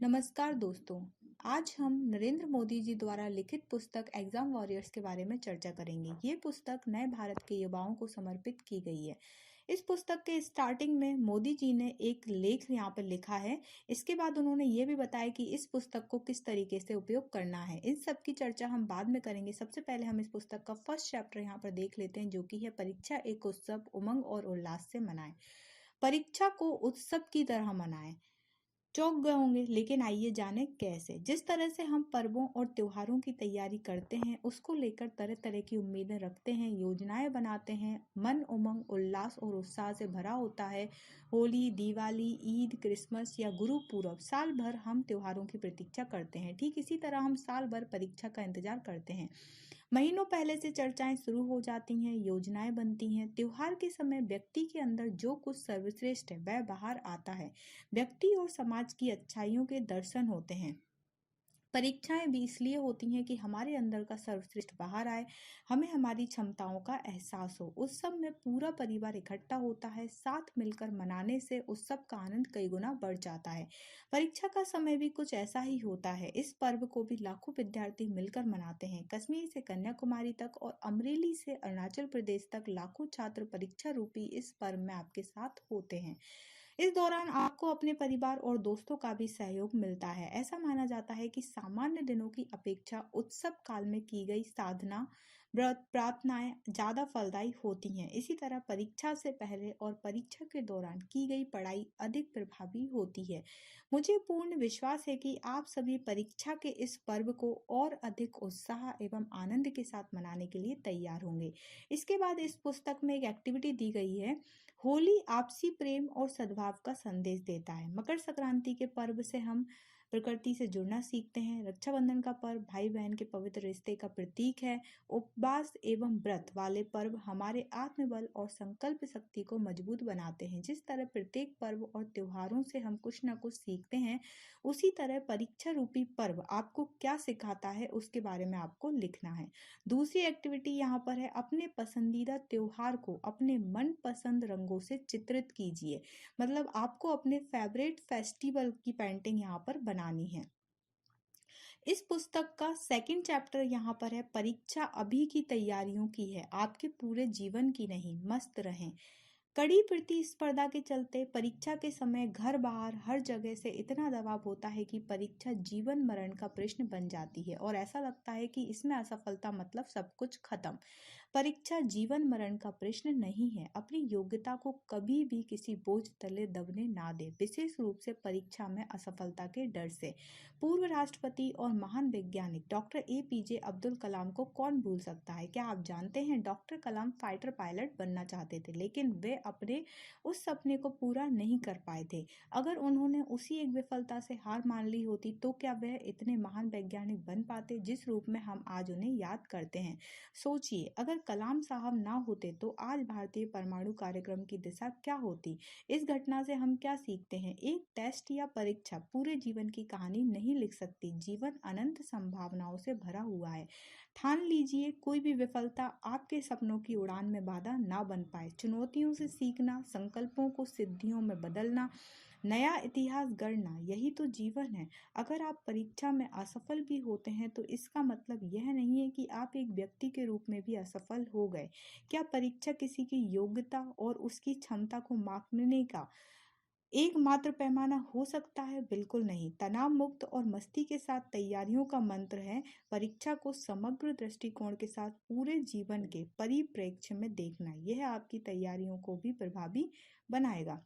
नमस्कार दोस्तों। आज हम नरेंद्र मोदी जी द्वारा लिखित पुस्तक एग्जाम वॉरियर्स के बारे में चर्चा करेंगे। ये पुस्तक नए भारत के युवाओं को समर्पित की गई है। इस पुस्तक के स्टार्टिंग में मोदी जी ने एक लेख यहाँ पर लिखा है। इसके बाद उन्होंने ये भी बताया कि इस पुस्तक को किस तरीके से उपयोग करना है। इन सब की चर्चा हम बाद में करेंगे। सबसे पहले हम इस पुस्तक का फर्स्ट चैप्टर यहाँ पर देख लेते हैं, जो कि है परीक्षा एक उत्सव, उमंग और उल्लास से मनाएं। परीक्षा को उत्सव की तरह मनाएं। चौंक गए होंगे, लेकिन आइए जाने कैसे। जिस तरह से हम पर्वों और त्योहारों की तैयारी करते हैं, उसको लेकर तरह तरह की उम्मीदें रखते हैं, योजनाएं बनाते हैं, मन उमंग उल्लास और उत्साह से भरा होता है। होली, दिवाली, ईद, क्रिसमस या गुरु पूरब, साल भर हम त्योहारों की प्रतीक्षा करते हैं। ठीक इसी तरह हम साल भर परीक्षा का इंतजार करते हैं। महीनों पहले से चर्चाएं शुरू हो जाती हैं, योजनाएं बनती हैं। त्योहार के समय व्यक्ति के अंदर जो कुछ सर्वश्रेष्ठ है वह बाहर आता है। व्यक्ति और समाज की अच्छाइयों के दर्शन होते हैं। परीक्षाएं भी इसलिए होती हैं कि हमारे अंदर का सर्वश्रेष्ठ बाहर आए, हमें हमारी क्षमताओं का एहसास हो। उत्सव में पूरा परिवार इकट्ठा होता है, साथ मिलकर मनाने से उत्सव का आनंद कई गुना बढ़ जाता है। परीक्षा का समय भी कुछ ऐसा ही होता है। इस पर्व को भी लाखों विद्यार्थी मिलकर मनाते हैं। कश्मीर से कन्याकुमारी तक और अमरेली से अरुणाचल प्रदेश तक लाखों छात्र परीक्षा रूपी इस पर्व में आपके साथ होते हैं। इस दौरान आपको अपने परिवार और दोस्तों का भी सहयोग मिलता है। ऐसा माना जाता है कि सामान्य दिनों की अपेक्षा उत्सव काल में की गई साधना, व्रत, प्रार्थनाएं ज्यादा फलदायी होती हैं। इसी तरह परीक्षा से पहले और परीक्षा के दौरान की गई पढ़ाई अधिक प्रभावी होती है। मुझे पूर्ण विश्वास है कि आप सभी परीक्षा के इस पर्व को और अधिक उत्साह एवं आनंद के साथ मनाने के लिए तैयार होंगे। इसके बाद इस पुस्तक में एक एक्टिविटी दी गई है। होली आपसी प्रेम और सद्भाव का संदेश देता है। मकर संक्रांति के पर्व से हम प्रकृति से जुड़ना सीखते हैं। रक्षाबंधन का पर्व भाई बहन के पवित्र रिश्ते का प्रतीक है। उपवास एवं व्रत वाले पर्व हमारे आत्मबल और संकल्प शक्ति को मजबूत बनाते हैं। जिस तरह प्रत्येक पर्व और त्योहारों से हम कुछ न कुछ सीखते हैं, उसी तरह परीक्षा रूपी पर्व आपको क्या सिखाता है उसके बारे में आपको लिखना है। दूसरी एक्टिविटी यहाँ पर है, अपने पसंदीदा त्योहार को अपने मनपसंद रंगों से चित्रित कीजिए। मतलब आपको अपने फेवरेट फेस्टिवल की पेंटिंग यहाँ पर बनानी है। इस पुस्तक का सेकंड चैप्टर यहाँ पर है, परीक्षा अभी की तैयारियों की है, आपके पूरे जीवन की नहीं। मस्त रहें। कड़ी प्रतिस्पर्धा के चलते परीक्षा के समय घर बाहर हर जगह से इतना दबाव होता है कि परीक्षा जीवन मरण का प्रश्न बन जाती है और ऐसा लगता है कि इसमें असफलता मतलब सब कुछ खत्म। परीक्षा जीवन मरण का प्रश्न नहीं है। अपनी योग्यता को कभी भी किसी बोझ तले दबने ना दे, विशेष रूप से परीक्षा में असफलता के डर से। पूर्व राष्ट्रपति और महान वैज्ञानिक डॉक्टर APJ अब्दुल कलाम को कौन भूल सकता है। क्या आप जानते हैं, डॉक्टर कलाम फाइटर पायलट बनना चाहते थे, लेकिन वे अपने उस सपने को पूरा नहीं कर पाए थे। अगर उन्होंने उसी एक विफलता से हार मान ली होती तो क्या वह इतने महान वैज्ञानिक बन पाते जिस रूप में हम आज उन्हें याद करते हैं। सोचिए, अगर कलाम साहब ना होते तो आज भारतीय परमाणु कार्यक्रम की दिशा क्या होती। इस घटना से हम क्या सीखते हैं। एक टेस्ट या परीक्षा पूरे जीवन की कहानी नहीं लिख सकती। जीवन अनंत संभावनाओं से भरा हुआ है। ठान लीजिए, कोई भी विफलता आपके सपनों की उड़ान में बाधा ना बन पाए। चुनौतियों से सीखना, संकल्पों को सिद्धियों में बदलना, नया इतिहास गढ़ना, यही तो जीवन है। अगर आप परीक्षा में असफल भी होते हैं तो इसका मतलब यह नहीं है कि आप एक व्यक्ति के रूप में भी असफल हो गए। क्या परीक्षा किसी की योग्यता और उसकी क्षमता को मापने का एकमात्र पैमाना हो सकता है? बिल्कुल नहीं। तनाव मुक्त और मस्ती के साथ तैयारियों का मंत्र है, परीक्षा को समग्र दृष्टिकोण के साथ पूरे जीवन के परिप्रेक्ष्य में देखना। यह आपकी तैयारियों को भी प्रभावी बनाएगा।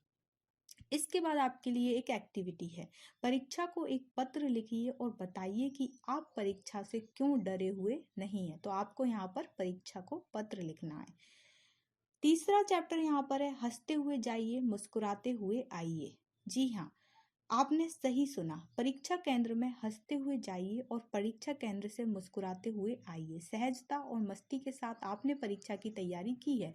इसके बाद आपके लिए एक एक्टिविटी है, परीक्षा को एक पत्र लिखिए और बताइए कि आप परीक्षा से क्यों डरे हुए नहीं हैं। तो आपको यहाँ पर परीक्षा को पत्र लिखना है। तीसरा चैप्टर यहाँ पर है, हंसते हुए जाइए, मुस्कुराते हुए आइए। जी हाँ, आपने सही सुना। परीक्षा केंद्र में हंसते हुए जाइए और परीक्षा केंद्र से मुस्कुराते हुए आइए। सहजता और मस्ती के साथ आपने परीक्षा की तैयारी की है।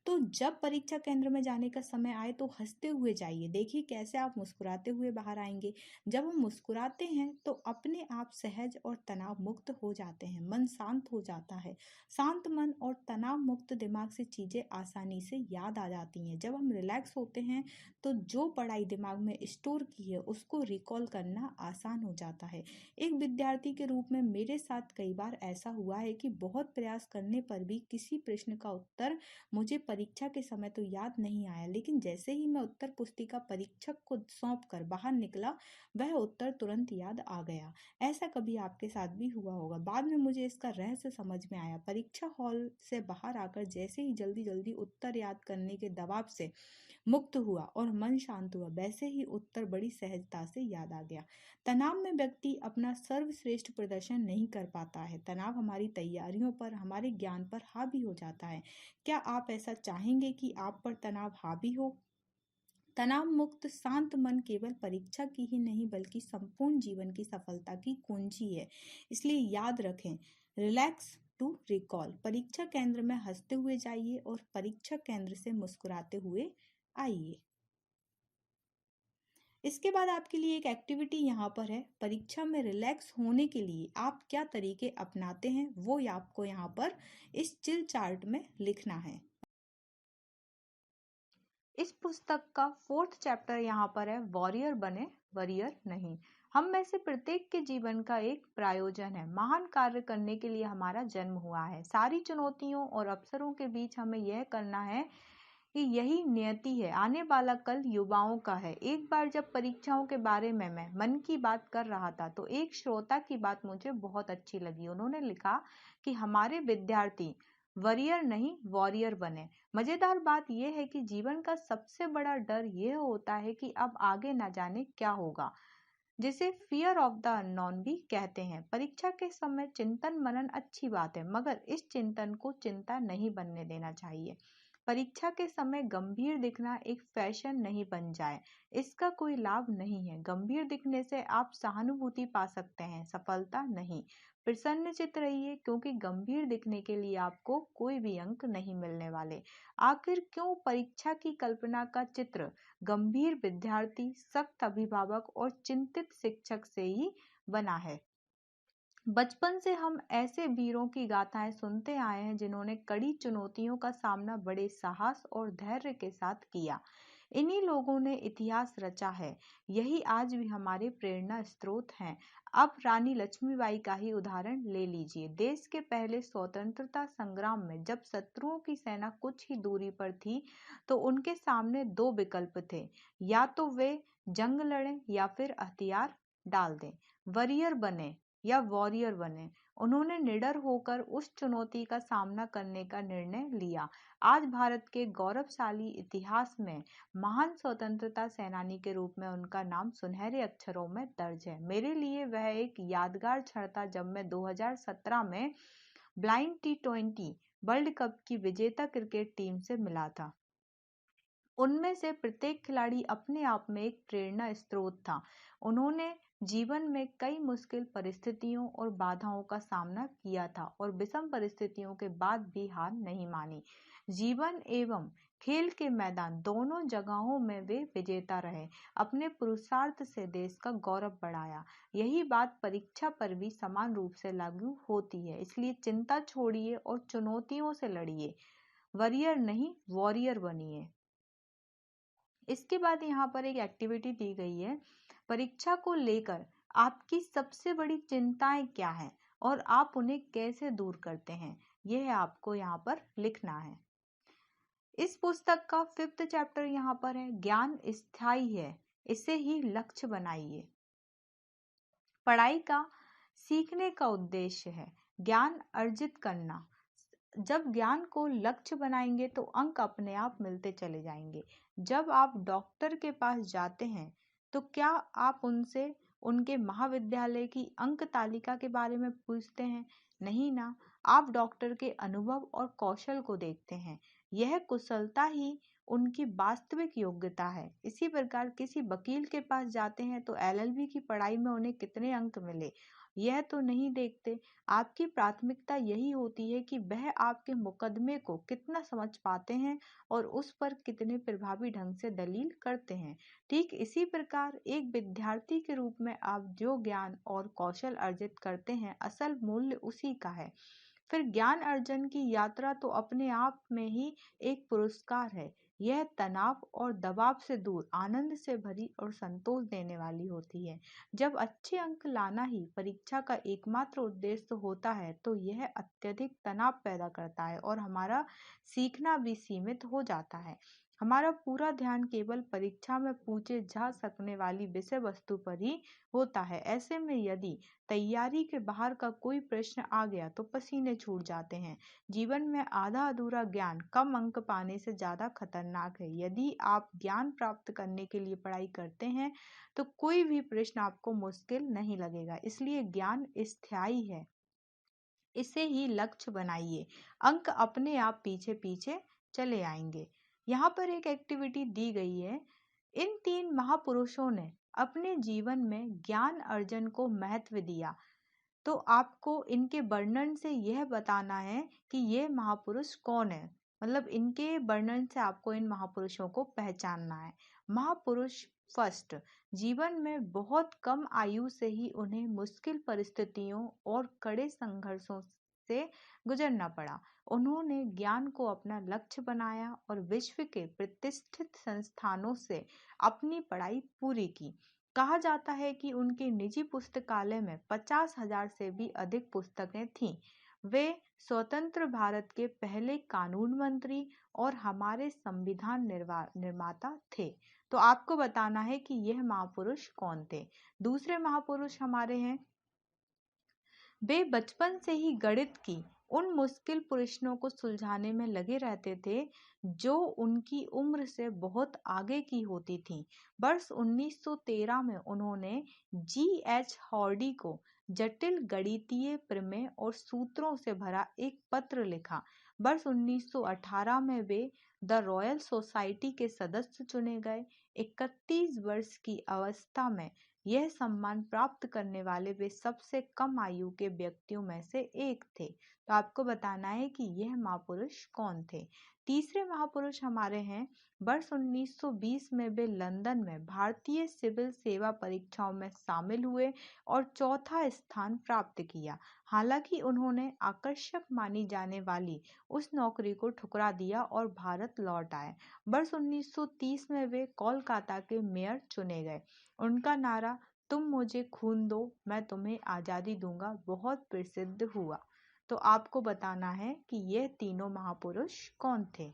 तो जब परीक्षा केंद्र में जाने का समय आए तो हंसते हुए जाइए। देखिए कैसे आप मुस्कुराते हुए बाहर आएंगे। जब हम मुस्कुराते हैं तो अपने आप सहज और तनाव मुक्त हो जाते हैं, मन शांत हो जाता है। शांत मन और तनाव मुक्त दिमाग से चीजें आसानी से याद आ जाती हैं। जब हम रिलैक्स होते हैं तो जो पढ़ाई दिमाग में स्टोर की है उसको रिकॉल करना आसान हो जाता है। एक विद्यार्थी के रूप में मेरे साथ कई बार ऐसा हुआ है कि बहुत प्रयास करने पर भी किसी प्रश्न का उत्तर मुझे परीक्षा के समय तो याद नहीं आया, लेकिन जैसे ही मैं उत्तर पुस्तिका परीक्षक को सौंप कर बाहर निकला वह उत्तर तुरंत याद आ गया। ऐसा कभी आपके साथ भी हुआ होगा। बाद में मुझे इसका रहस्य समझ में आया। परीक्षा हॉल से बाहर आकर जैसे ही जल्दी जल्दी उत्तर याद करने के दबाव से मुक्त हुआ और मन शांत हुआ, वैसे ही उत्तर बड़ी सहजता से याद आ गया। तनाव में व्यक्ति अपना सर्वश्रेष्ठ प्रदर्शन नहीं कर पाता है। तनाव हमारी तैयारियों पर, हमारे ज्ञान पर हावी हो जाता है। क्या आप ऐसा चाहेंगे कि आप पर तनाव हावी हो? तनाव मुक्त शांत मन केवल परीक्षा की ही नहीं बल्कि संपूर्ण जीवन की सफलता की कुंजी है। इसलिए याद रखें, रिलैक्स टू रिकॉल। परीक्षा केंद्र में हंसते हुए जाइए और परीक्षा केंद्र से मुस्कुराते हुए आइए। इसके बाद आपके लिए एक एक्टिविटी यहाँ पर है। परीक्षा में रिलैक्स होने के लिए आप क्या तरीके अपनाते हैं वो आपको यहाँ पर इस चिल चार्ट में लिखना है। इस पुस्तक का 4th चैप्टर यहाँ पर है, वॉरियर बने वरियर नहीं। हम में से प्रत्येक के जीवन का एक प्रायोजन है। महान कार्य करने के लिए हमारा जन्म हुआ है। सारी चुनौतियों और अवसरों के बीच हमें यह करना है कि यही नियति है। आने वाला कल युवाओं का है। एक बार जब परीक्षाओं के बारे में मैं मन की बात कर रहा था तो एक श्रोता की बात मुझे बहुत अच्छी लगी। उन्होंने लिखा कि हमारे विद्यार्थी वरियर नहीं वॉरियर बने। मजेदार बात यह है कि जीवन का सबसे बड़ा डर यह होता है कि अब आगे ना जाने क्या होगा, जिसे फियर ऑफ द अननोन भी कहते हैं। परीक्षा के समय चिंतन मनन अच्छी बात है, मगर इस चिंतन को चिंता नहीं बनने देना चाहिए। परीक्षा के समय गंभीर दिखना एक फैशन नहीं बन जाए, इसका कोई लाभ नहीं है। गंभीर दिखने से आप सहानुभूति पा सकते हैं, सफलता नहीं। प्रसन्नचित्त रहिए, क्योंकि गंभीर दिखने के लिए आपको कोई भी अंक नहीं मिलने वाले। आखिर क्यों परीक्षा की कल्पना का चित्र गंभीर विद्यार्थी, सख्त अभिभावक और चिंतित शिक्षक से ही बना है? बचपन से हम ऐसे वीरों की गाथाएं सुनते आए हैं जिन्होंने कड़ी चुनौतियों का सामना बड़े साहस और धैर्य के साथ किया। इन्हीं लोगों ने इतिहास रचा है। यही आज भी हमारे प्रेरणा स्रोत हैं। अब रानी लक्ष्मीबाई का ही उदाहरण ले लीजिए। देश के पहले स्वतंत्रता संग्राम में जब शत्रुओं की सेना कुछ ही दूरी पर थी तो उनके सामने दो विकल्प थे, या तो वे जंग लड़ें या फिर हथियार डाल दें, वरियर बने या वॉरियर बने। उन्होंने निडर होकर उस चुनौती का सामना करने का निर्णय लिया। आज भारत के गौरवशाली इतिहास में महान स्वतंत्रता सेनानी के रूप में उनका नाम सुनहरे अक्षरों में दर्ज है। मेरे लिए वह एक यादगार क्षण था जब मैं 2017 में ब्लाइंड T20 वर्ल्ड कप की विजेता क्रिकेट टीम से मिला था। उनमें से प्रत्येक खिलाड़ी अपने आप में एक प्रेरणा स्रोत था। उन्होंने जीवन में कई मुश्किल परिस्थितियों और बाधाओं का सामना किया था और विषम परिस्थितियों के बाद भी हार नहीं मानी। जीवन एवं खेल के मैदान दोनों जगहों में वे विजेता रहे। अपने पुरुषार्थ से देश का गौरव बढ़ाया। यही बात परीक्षा पर भी समान रूप से लागू होती है। इसलिए चिंता छोड़िए और चुनौतियों से लड़िए। वरियर नहीं वॉरियर बनिए। इसके बाद यहाँ पर एक एक्टिविटी दी गई है। परीक्षा को लेकर आपकी सबसे बड़ी चिंताएं क्या हैं और आप उन्हें कैसे दूर करते हैं, यह आपको यहाँ पर लिखना है। इस पुस्तक का 5th चैप्टर यहाँ पर है, ज्ञान स्थायी है, इसे ही लक्ष्य बनाइए। पढ़ाई का सीखने का उद्देश्य है ज्ञान अर्जित करना। जब ज्ञान को लक्ष्य बनाएंगे तो अंक अपने आप मिलते चले जाएंगे। जब आप डॉक्टर के पास जाते हैं तो क्या आप उनसे उनके महाविद्यालय की अंक तालिका के बारे में पूछते हैं? नहीं ना। आप डॉक्टर के अनुभव और कौशल को देखते हैं। यह कुशलता ही उनकी वास्तविक योग्यता है। इसी प्रकार किसी वकील के पास जाते हैं तो एलएलबी की पढ़ाई में उन्हें कितने अंक मिले यह तो नहीं देखते। आपकी प्राथमिकता यही होती है कि वह आपके मुकदमे को कितना समझ पाते हैं और उस पर कितने प्रभावी ढंग से दलील करते हैं। ठीक इसी प्रकार एक विद्यार्थी के रूप में आप जो ज्ञान और कौशल अर्जित करते हैं असल मूल्य उसी का है। फिर ज्ञान अर्जन की यात्रा तो अपने आप में ही एक पुरस्कार है। यह तनाव और दबाव से दूर आनंद से भरी और संतोष देने वाली होती है। जब अच्छे अंक लाना ही परीक्षा का एकमात्र उद्देश्य होता है तो यह अत्यधिक तनाव पैदा करता है और हमारा सीखना भी सीमित हो जाता है। हमारा पूरा ध्यान केवल परीक्षा में पूछे जा सकने वाली विषय वस्तु पर ही होता है। ऐसे में यदि तैयारी के बाहर का कोई प्रश्न आ गया तो पसीने छूट जाते हैं। जीवन में आधा अधूरा ज्ञान कम अंक पाने से ज्यादा खतरनाक है। यदि आप ज्ञान प्राप्त करने के लिए पढ़ाई करते हैं तो कोई भी प्रश्न आपको मुश्किल नहीं लगेगा। इसलिए ज्ञान स्थायी है, इसे ही लक्ष्य बनाइए। अंक अपने आप पीछे पीछे चले आएंगे। यहाँ पर एक एक्टिविटी दी गई है। इन 3 महापुरुषों ने अपने जीवन में ज्ञान अर्जन को महत्व दिया। तो आपको इनके वर्णन से यह बताना है कि ये महापुरुष कौन है। मतलब इनके वर्णन से आपको इन महापुरुषों को पहचानना है। महापुरुष फर्स्ट, जीवन में बहुत कम आयु से ही उन्हें मुश्किल परिस्थितियों और कड़े संघर्षों से गुजरना पड़ा। उन्होंने ज्ञान को अपना लक्ष्य बनाया और विश्व के प्रतिष्ठित संस्थानों से अपनी पढ़ाई पूरी की। कहा जाता है कि उनके निजी पुस्तकालय में 50,000 से भी अधिक पुस्तकें थीं। वे स्वतंत्र भारत के पहले कानून मंत्री और हमारे संविधान निर्माता थे। तो आपको बताना है कि यह महापुरुष कौन थे। दूसरे महापुरुष हमारे हैं, वे बचपन से ही गणित की उन मुश्किल प्रश्नों को सुलझाने में लगे रहते थे जो उनकी उम्र से बहुत आगे की होती थीं। वर्ष 1913 में उन्होंने जी.एच. हार्डी को जटिल गणितीय प्रमेय और सूत्रों से भरा एक पत्र लिखा। वर्ष 1918 में वे द रॉयल सोसाइटी के सदस्य चुने गए। 31 वर्ष की अवस्था में यह सम्मान प्राप्त करने वाले वे सबसे कम आयु के व्यक्तियों में से एक थे। तो आपको बताना है कि यह महापुरुष कौन थे। तीसरे महापुरुष हमारे हैं, वर्ष 1920 में वे लंदन में भारतीय सिविल सेवा परीक्षाओं में शामिल हुए और चौथा स्थान प्राप्त किया। हालांकि उन्होंने आकर्षक मानी जाने वाली उस नौकरी को ठुकरा दिया और भारत लौट आए। वर्ष 1930 में वे कोलकाता के मेयर चुने गए। उनका नारा तुम मुझे खून दो मैं तुम्हें आजादी दूंगा बहुत प्रसिद्ध हुआ। तो आपको बताना है कि यह तीनों महापुरुष कौन थे।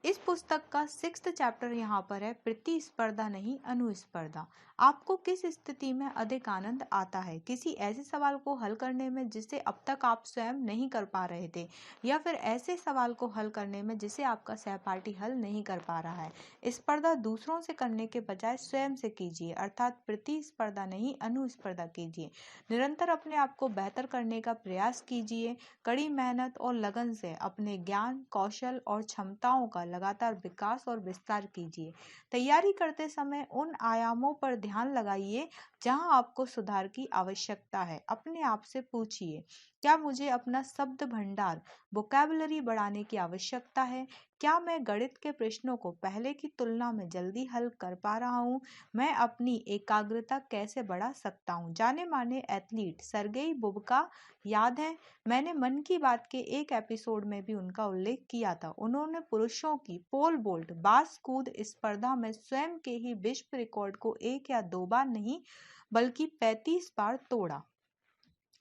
इस पुस्तक का 6th चैप्टर यहाँ पर है, प्रतिस्पर्धा नहीं अनुस्पर्धा। आपको किस स्थिति में अधिक आनंद आता है? किसी ऐसे सवाल को हल करने में जिसे अब तक आप स्वयं नहीं कर पा रहे थे, या फिर ऐसे सवाल को हल करने में जिसे आपका सहपाठी हल नहीं कर पा रहा है। स्पर्धा दूसरों से करने के बजाय स्वयं से कीजिए, अर्थात प्रतिस्पर्धा नहीं अनुस्पर्धा कीजिए। निरंतर अपने आप को बेहतर करने का प्रयास कीजिए। कड़ी मेहनत और लगन से अपने ज्ञान, कौशल और क्षमताओं का लगातार विकास और विस्तार कीजिए। तैयारी करते समय उन आयामों पर ध्यान लगाइए जहां आपको सुधार की आवश्यकता है। अपने आप से पूछिए, क्या मुझे अपना शब्द भंडार, वोकैबुलरी बढ़ाने की आवश्यकता है? क्या मैं गणित के प्रश्नों को पहले की तुलना में जल्दी हल कर पा रहा हूँ? मैं अपनी एकाग्रता कैसे बढ़ा सकता हूँ? जाने माने एथलीट सर्गेई बुबका याद है? मैंने मन की बात के एक एपिसोड में भी उनका उल्लेख किया था। उन्होंने पुरुषों की पोल वोल्ट बास कूद स्पर्धा में स्वयं के ही विश्व रिकॉर्ड को 1 या 2 बार नहीं बल्कि 35 बार तोड़ा।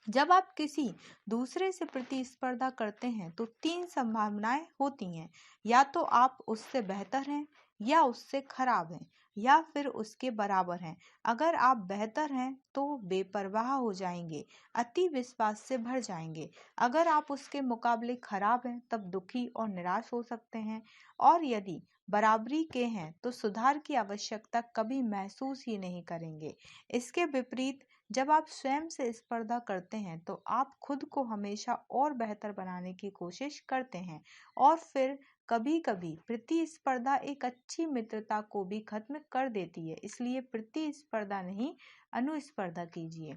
जब आप किसी दूसरे से प्रतिस्पर्धा करते हैं तो 3 संभावनाएं होती हैं, या तो आप उससे बेहतर हैं, या उससे खराब हैं, या फिर उसके बराबर हैं। अगर आप बेहतर हैं तो बेपरवाह हो जाएंगे, अति विश्वास से भर जाएंगे। अगर आप उसके मुकाबले खराब हैं तब दुखी और निराश हो सकते हैं, और यदि बराबरी के हैं तो सुधार की आवश्यकता कभी महसूस ही नहीं करेंगे। इसके विपरीत जब आप स्वयं से स्पर्धा करते हैं तो आप खुद को हमेशा और बेहतर बनाने की कोशिश करते हैं, और फिर कभी कभी प्रतिस्पर्धा एक अच्छी मित्रता को भी खत्म कर देती है, इसलिए प्रतिस्पर्धा नहीं, अनुस्पर्धा कीजिए।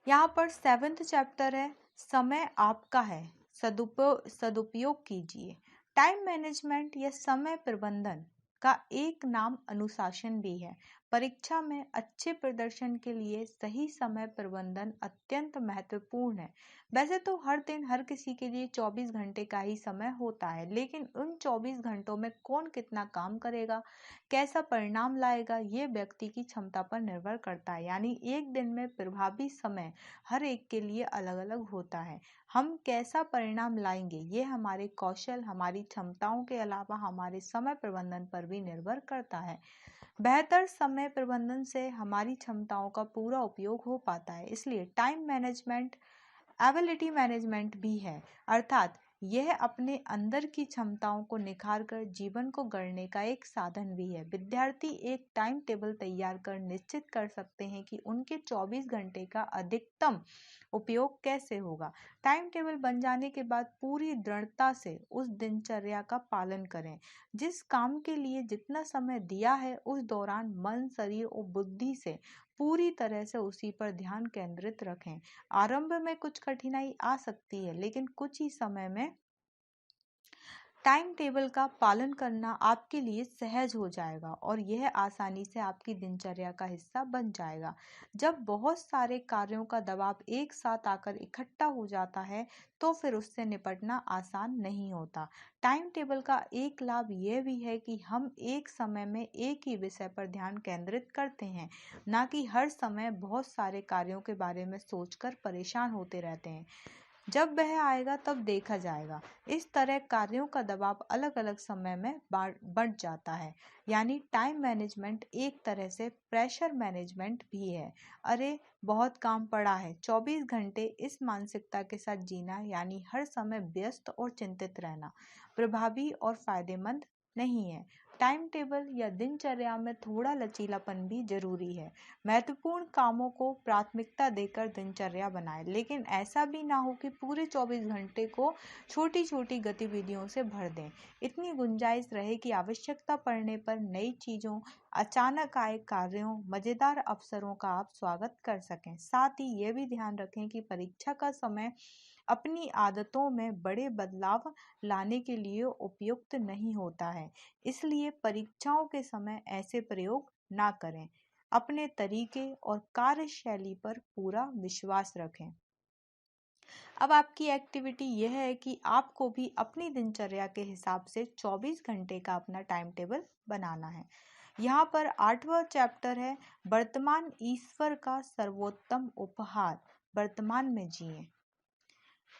यहाँ पर 7th चैप्टर है, समय आपका है, सदुपयोग कीजिए। टाइम मैनेजमेंट या समय प्रबंधन का एक नाम अनुशासन भी है। परीक्षा में अच्छे प्रदर्शन के लिए सही समय प्रबंधन अत्यंत महत्वपूर्ण है। वैसे तो हर दिन हर किसी के लिए 24 घंटे का ही समय होता है, लेकिन उन 24 घंटों में कौन कितना काम करेगा, कैसा परिणाम लाएगा, ये व्यक्ति की क्षमता पर निर्भर करता है। यानी एक दिन में प्रभावी समय हर एक के लिए अलग अलग होता है। हम कैसा परिणाम लाएंगे ये हमारे कौशल, हमारी क्षमताओं के अलावा हमारे समय प्रबंधन पर भी निर्भर करता है। बेहतर समय प्रबंधन से हमारी क्षमताओं का पूरा उपयोग हो पाता है। इसलिए टाइम मैनेजमेंट एबिलिटी मैनेजमेंट भी है, अर्थात यह अपने अंदर की क्षमताओं को निखार कर जीवन को गढ़ने का एक साधन भी है। विद्यार्थी एक टाइम टेबल तैयार कर निश्चित कर सकते हैं कि उनके 24 घंटे का अधिकतम उपयोग कैसे होगा। टाइम टेबल बन जाने के बाद पूरी दृढ़ता से उस दिनचर्या का पालन करें। जिस काम के लिए जितना समय दिया है उस दौरान मन, शरीर और बुद्धि से पूरी तरह से उसी पर ध्यान केंद्रित रखें। आरंभ में कुछ कठिनाई आ सकती है, लेकिन कुछ ही समय में टाइम टेबल का पालन करना आपके लिए सहज हो जाएगा और यह आसानी से आपकी दिनचर्या का हिस्सा बन जाएगा। जब बहुत सारे कार्यों का दबाव एक साथ आकर इकट्ठा हो जाता है तो फिर उससे निपटना आसान नहीं होता। टाइम टेबल का एक लाभ यह भी है कि हम एक समय में एक ही विषय पर ध्यान केंद्रित करते हैं, ना कि हर समय बहुत सारे कार्यों के बारे में सोचकर परेशान होते रहते हैं। जब वह आएगा तब देखा जाएगा। इस तरह कार्यों का दबाव अलग अलग समय में बढ़ जाता है। यानी टाइम मैनेजमेंट एक तरह से प्रेशर मैनेजमेंट भी है। अरे बहुत काम पड़ा है, 24 घंटे इस मानसिकता के साथ जीना यानी हर समय व्यस्त और चिंतित रहना प्रभावी और फायदेमंद नहीं है। टाइम टेबल या दिनचर्या में थोड़ा लचीलापन भी जरूरी है। महत्वपूर्ण कामों को प्राथमिकता देकर दिनचर्या बनाएं, लेकिन ऐसा भी ना हो कि पूरे 24 घंटे को छोटी छोटी गतिविधियों से भर दें। इतनी गुंजाइश रहे कि आवश्यकता पड़ने पर नई चीजों, अचानक आए कार्यों, मजेदार अवसरों का आप स्वागत कर सकें। साथ ही यह भी ध्यान रखें कि परीक्षा का समय अपनी आदतों में बड़े बदलाव लाने के लिए उपयुक्त नहीं होता है, इसलिए परीक्षाओं के समय ऐसे प्रयोग ना करें। अपने तरीके और कार्यशैली पर पूरा विश्वास रखें। अब आपकी एक्टिविटी यह है कि आपको भी अपनी दिनचर्या के हिसाब से 24 घंटे का अपना टाइम टेबल बनाना है। यहाँ पर 8वां चैप्टर है, वर्तमान ईश्वर का सर्वोत्तम उपहार, वर्तमान में जिएं।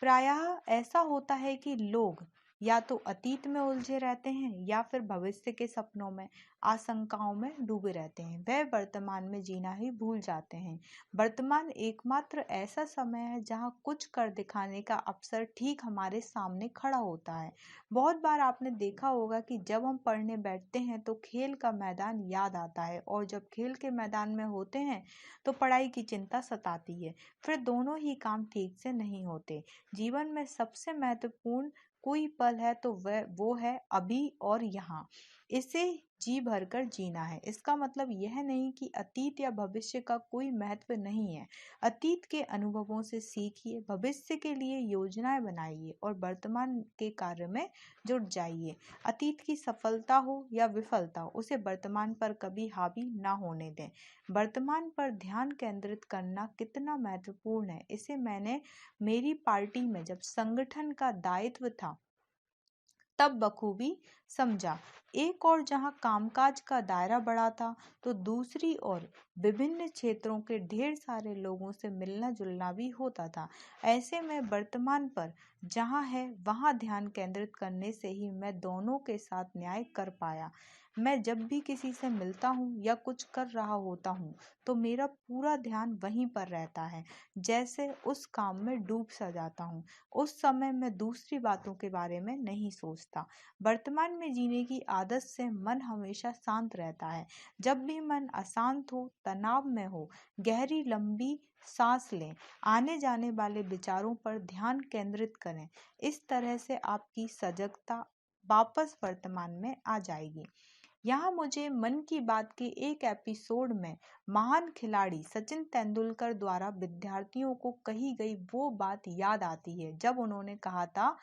प्रायः ऐसा होता है कि लोग या तो अतीत में उलझे रहते हैं या फिर भविष्य के सपनों में, आशंकाओं में डूबे रहते हैं। वह वर्तमान में जीना ही भूल जाते हैं। वर्तमान एकमात्र ऐसा समय है जहां कुछ कर दिखाने का अवसर ठीक हमारे सामने खड़ा होता है। बहुत बार आपने देखा होगा कि जब हम पढ़ने बैठते हैं तो खेल का मैदान याद आता है, और जब खेल के मैदान में होते हैं तो पढ़ाई की चिंता सताती है। फिर दोनों ही काम ठीक से नहीं होते। जीवन में सबसे महत्वपूर्ण कोई पल है तो वो है अभी और यहाँ। इसे जी भरकर जीना है। इसका मतलब यह नहीं कि अतीत या भविष्य का कोई महत्व नहीं है। अतीत के अनुभवों से सीखिए, भविष्य के लिए योजनाएं बनाइए और वर्तमान के कार्य में जुट जाइए। अतीत की सफलता हो या विफलता, उसे वर्तमान पर कभी हावी ना होने दें। वर्तमान पर ध्यान केंद्रित करना कितना महत्वपूर्ण है, इसे मैंने मेरी पार्टी में जब संगठन का दायित्व था तब बखूबी समझा। एक और जहां कामकाज का दायरा बड़ा था तो दूसरी ओर विभिन्न क्षेत्रों के ढेर सारे लोगों से मिलना जुलना भी होता था। ऐसे में वर्तमान पर जहां है वहां ध्यान केंद्रित करने से ही मैं दोनों के साथ न्याय कर पाया। मैं जब भी किसी से मिलता हूँ या कुछ कर रहा होता हूँ तो मेरा पूरा ध्यान वहीं पर रहता है, जैसे उस काम में डूब सा जाता हूँ। उस समय मैं दूसरी बातों के बारे में नहीं सोचता। वर्तमान में जीने की आदत से मन हमेशा शांत रहता है। जब भी मन अशांत हो, तनाव में हो, गहरी लंबी सांस लें, आने जाने वाले विचारों पर ध्यान केंद्रित करें। इस तरह से आपकी सजगता वापस वर्तमान में आ जाएगी। यहाँ मुझे मन की बात के एक एपिसोड में महान खिलाड़ी सचिन तेंदुलकर द्वारा विद्यार्थियों को कही गई वो बात याद आती है, जब उन्होंने कहा था,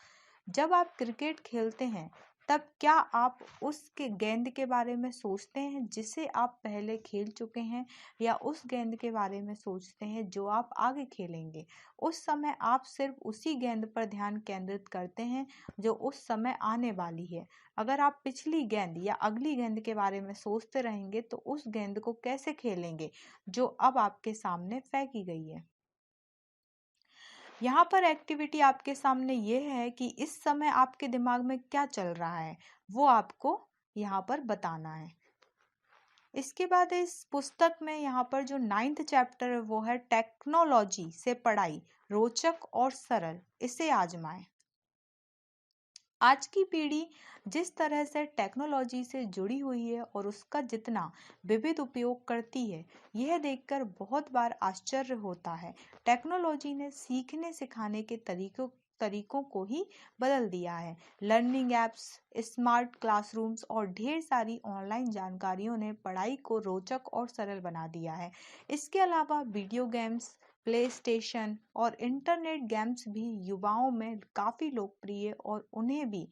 जब आप क्रिकेट खेलते हैं तब क्या आप उसके गेंद के बारे में सोचते हैं जिसे आप पहले खेल चुके हैं, या उस गेंद के बारे में सोचते हैं जो आप आगे खेलेंगे? उस समय आप सिर्फ उसी गेंद पर ध्यान केंद्रित करते हैं जो उस समय आने वाली है। अगर आप पिछली गेंद या अगली गेंद के बारे में सोचते रहेंगे तो उस गेंद को कैसे खेलेंगे जो अब आपके सामने फेंकी गई है। यहाँ पर एक्टिविटी आपके सामने ये है कि इस समय आपके दिमाग में क्या चल रहा है, वो आपको यहाँ पर बताना है। इसके बाद इस पुस्तक में यहाँ पर जो 9th चैप्टर है वो है टेक्नोलॉजी से पढ़ाई रोचक और सरल, इसे आजमाएं। आज की पीढ़ी जिस तरह से टेक्नोलॉजी से जुड़ी हुई है और उसका जितना विविध उपयोग करती है, यह देखकर बहुत बार आश्चर्य होता है। टेक्नोलॉजी ने सीखने सिखाने के तरीकों को ही बदल दिया है। लर्निंग एप्स, स्मार्ट क्लासरूम्स और ढेर सारी ऑनलाइन जानकारियों ने पढ़ाई को रोचक और सरल बना दिया है। इसके अलावा वीडियो गेम्स, प्ले स्टेशन और इंटरनेट गेम्स भी युवाओं में काफ़ी लोकप्रिय और उन्हें भी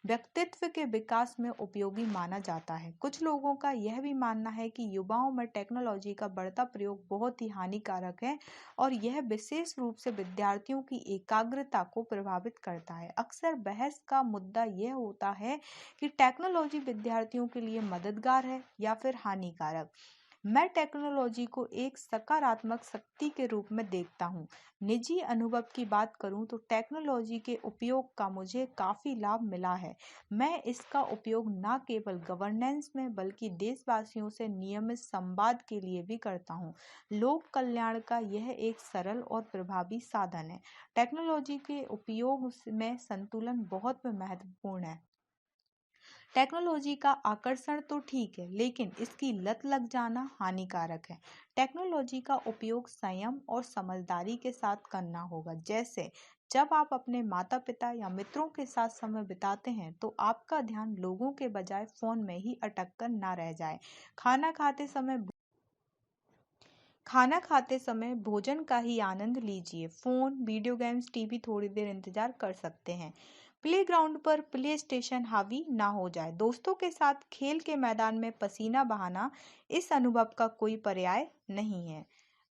व्यक्तित्व के विकास में उपयोगी माना जाता है। कुछ लोगों का यह भी मानना है कि युवाओं में टेक्नोलॉजी का बढ़ता प्रयोग बहुत ही हानिकारक है और यह विशेष रूप से विद्यार्थियों की एकाग्रता को प्रभावित करता है। अक्सर बहस का मुद्दा यह होता है कि टेक्नोलॉजी विद्यार्थियों के लिए मददगार है या फिर हानिकारक। मैं टेक्नोलॉजी को एक सकारात्मक शक्ति के रूप में देखता हूँ। निजी अनुभव की बात करूँ तो टेक्नोलॉजी के उपयोग का मुझे काफ़ी लाभ मिला है। मैं इसका उपयोग न केवल गवर्नेंस में बल्कि देशवासियों से नियमित संवाद के लिए भी करता हूँ। लोक कल्याण का यह एक सरल और प्रभावी साधन है। टेक्नोलॉजी के उपयोग में संतुलन बहुत महत्वपूर्ण है। टेक्नोलॉजी का आकर्षण तो ठीक है, लेकिन इसकी लत लग जाना हानिकारक है। टेक्नोलॉजी का उपयोग संयम और समझदारी के साथ करना होगा। जैसे जब आप अपने माता पिता या मित्रों के साथ समय बिताते हैं तो आपका ध्यान लोगों के बजाय फोन में ही अटक कर ना रह जाए। खाना खाते समय भोजन का ही आनंद लीजिए। फोन, वीडियो गेम्स, टीवी थोड़ी देर इंतजार कर सकते हैं। प्लेग्राउंड पर प्ले स्टेशन हावी ना हो जाए। दोस्तों के साथ खेल के मैदान में पसीना बहाना इस अनुभव का कोई पर्याय नहीं है।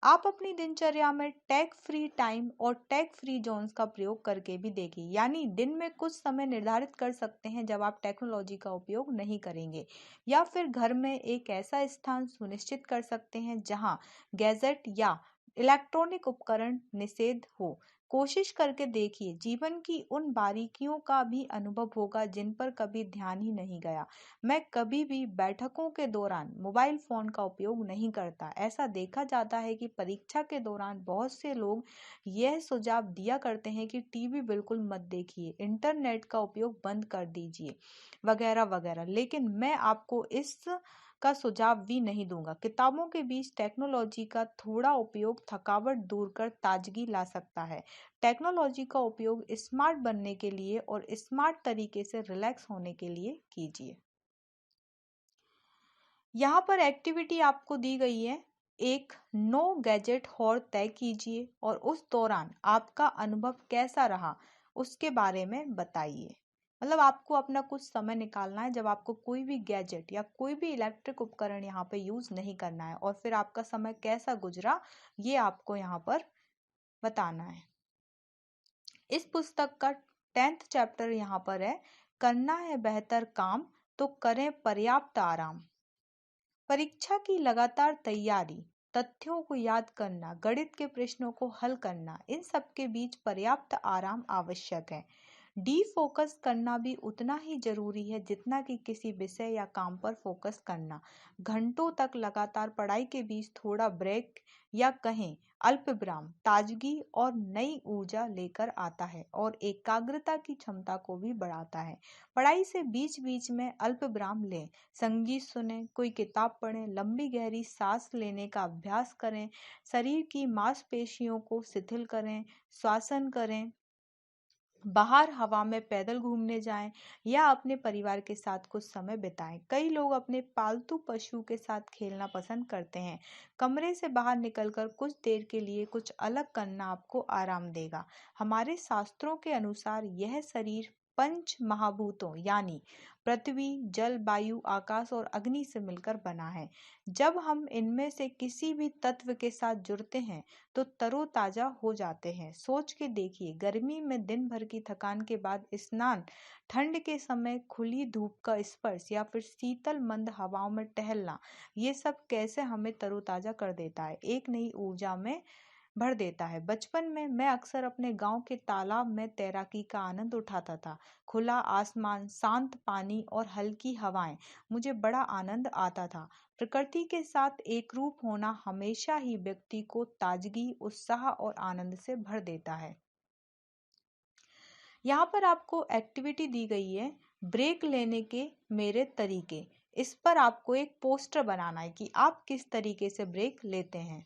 आप अपनी दिनचर्या में टैग फ्री टाइम और टैग फ्री जोन्स का प्रयोग करके भी देखिए। यानी दिन में कुछ समय निर्धारित कर सकते हैं जब आप टेक्नोलॉजी का उपयोग नहीं करेंगे, या फिर घर में एक ऐसा स्थान सुनिश्चित कर सकते हैं जहां गैजेट या इलेक्ट्रॉनिक उपकरण निषेध हो। कोशिश करके देखिए, जीवन की उन बारीकियों का भी अनुभव होगा जिन पर कभी ध्यान ही नहीं गया। मैं कभी भी बैठकों के दौरान मोबाइल फोन का उपयोग नहीं करता। ऐसा देखा जाता है कि परीक्षा के दौरान बहुत से लोग यह सुझाव दिया करते हैं कि टीवी बिल्कुल मत देखिए, इंटरनेट का उपयोग बंद कर दीजिए, वगैरह वगैरह। लेकिन मैं आपको इस का सुझाव भी नहीं दूंगा। किताबों के बीच टेक्नोलॉजी का थोड़ा उपयोग थकावट दूर कर ताजगी ला सकता है। टेक्नोलॉजी का उपयोग स्मार्ट बनने के लिए और स्मार्ट तरीके से रिलैक्स होने के लिए कीजिए। यहाँ पर एक्टिविटी आपको दी गई है। एक नो गैजेट हॉर तय कीजिए और उस दौरान आपका अनुभव कैसा रहा उसके बारे में बताइए। मतलब आपको अपना कुछ समय निकालना है जब आपको कोई भी गैजेट या कोई भी इलेक्ट्रिक उपकरण यहाँ पे यूज नहीं करना है, और फिर आपका समय कैसा गुजरा ये आपको यहाँ पर बताना है। इस पुस्तक का 10th चैप्टर यहाँ पर है, करना है बेहतर काम तो करें पर्याप्त आराम। परीक्षा की लगातार तैयारी, तथ्यों को याद करना, गणित के प्रश्नों को हल करना, इन सब के बीच पर्याप्त आराम आवश्यक है। डीफोकस करना भी उतना ही जरूरी है जितना कि किसी विषय या काम पर फोकस करना। घंटों तक लगातार पढ़ाई के बीच थोड़ा ब्रेक या कहें अल्प विराम ताजगी और नई ऊर्जा लेकर आता है और एकाग्रता की क्षमता को भी बढ़ाता है। पढ़ाई से बीच बीच में अल्प विराम लें, संगीत सुनें, कोई किताब पढ़ें, लंबी गहरी सांस लेने का अभ्यास करें, शरीर की मांसपेशियों को शिथिल करें, श्वसन करें, बाहर हवा में पैदल घूमने जाएं या अपने परिवार के साथ कुछ समय बिताएं। कई लोग अपने पालतू पशु के साथ खेलना पसंद करते हैं। कमरे से बाहर निकलकर कुछ देर के लिए कुछ अलग करना आपको आराम देगा। हमारे शास्त्रों के अनुसार यह शरीर पंच महाभूतों यानी पृथ्वी, जल, वायु, आकाश और अग्नि से मिलकर बना है। जब हम इनमें से किसी भी तत्व के साथ जुड़ते हैं तो तरोताजा हो जाते हैं। सोच के देखिए, गर्मी में दिन भर की थकान के बाद स्नान, ठंड के समय खुली धूप का स्पर्श या फिर शीतल मंद हवाओं में टहलना, ये सब कैसे हमें तरोताजा कर देता है, एक नई ऊर्जा में भर देता है। बचपन में मैं अक्सर अपने गांव के तालाब में तैराकी का आनंद उठाता था। खुला आसमान, शांत पानी और हल्की हवाएं मुझे बड़ा आनंद आता था। प्रकृति के साथ एकरूप होना हमेशा ही व्यक्ति को ताजगी, उत्साह और आनंद से भर देता है। यहाँ पर आपको एक्टिविटी दी गई है, ब्रेक लेने के मेरे तरीके। इस पर आपको एक पोस्टर बनाना है कि आप किस तरीके से ब्रेक लेते हैं।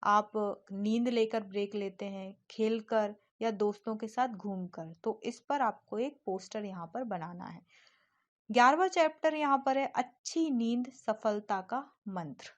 आप नींद लेकर ब्रेक लेते हैं, खेलकर या दोस्तों के साथ घूमकर। तो इस पर आपको एक पोस्टर यहाँ पर बनाना है। 11वां चैप्टर यहाँ पर है, अच्छी नींद सफलता का मंत्र।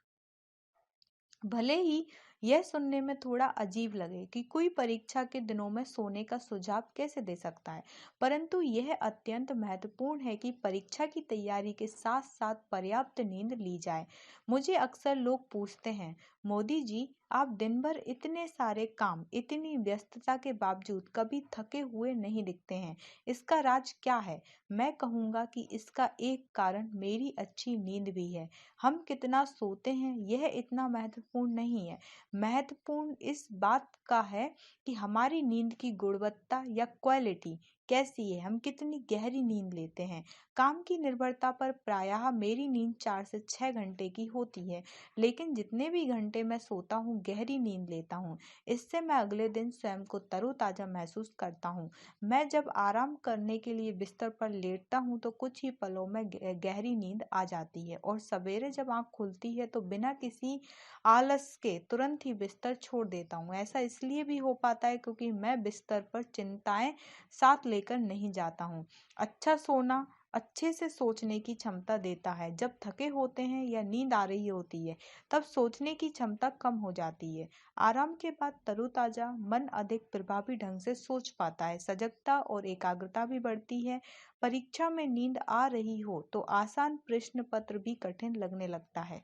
भले ही यह सुनने में थोड़ा अजीब लगे कि कोई परीक्षा के दिनों में सोने का सुझाव कैसे दे सकता है, परंतु यह अत्यंत महत्वपूर्ण है कि परीक्षा की तैयारी के साथ साथ पर्याप्त नींद ली जाए। मुझे अक्सर लोग पूछते हैं, मोदी जी, आप दिन भर इतने सारे काम, इतनी व्यस्तता के बावजूद कभी थके हुए नहीं दिखते हैं, इसका राज क्या है? मैं कहूँगा कि इसका एक कारण मेरी अच्छी नींद भी है। हम कितना सोते हैं यह इतना महत्वपूर्ण नहीं है। महत्वपूर्ण इस बात का है कि हमारी नींद की गुणवत्ता या क्वालिटी कैसी है, हम कितनी गहरी नींद लेते हैं। काम की निर्भरता पर प्रायः मेरी नींद 4 से 6 घंटे की होती है, लेकिन जितने भी घंटे मैं सोता हूँ, गहरी नींद लेता हूँ, इससे मैं अगले दिन स्वयं को तरोताजा महसूस करता हूँ। मैं जब आराम करने के लिए बिस्तर पर लेटता हूँ तो कुछ ही पलों में गहरी नींद आ जाती है और सवेरे जब आँख खुलती है तो बिना किसी आलस के तुरंत ही बिस्तर छोड़ देता हूँ। ऐसा इसलिए भी हो पाता है क्योंकि मैं बिस्तर पर चिंताएं साथ लेकर नहीं जाता हूँ। अच्छा सोना अच्छे से सोचने की क्षमता देता है। जब थके होते हैं या नींद आ रही होती है तब सोचने की क्षमता कम हो जाती है। आराम के बाद तरोताजा मन अधिक प्रभावी ढंग से सोच पाता है, सजगता और एकाग्रता भी बढ़ती है। परीक्षा में नींद आ रही हो तो आसान प्रश्न पत्र भी कठिन लगने लगता है।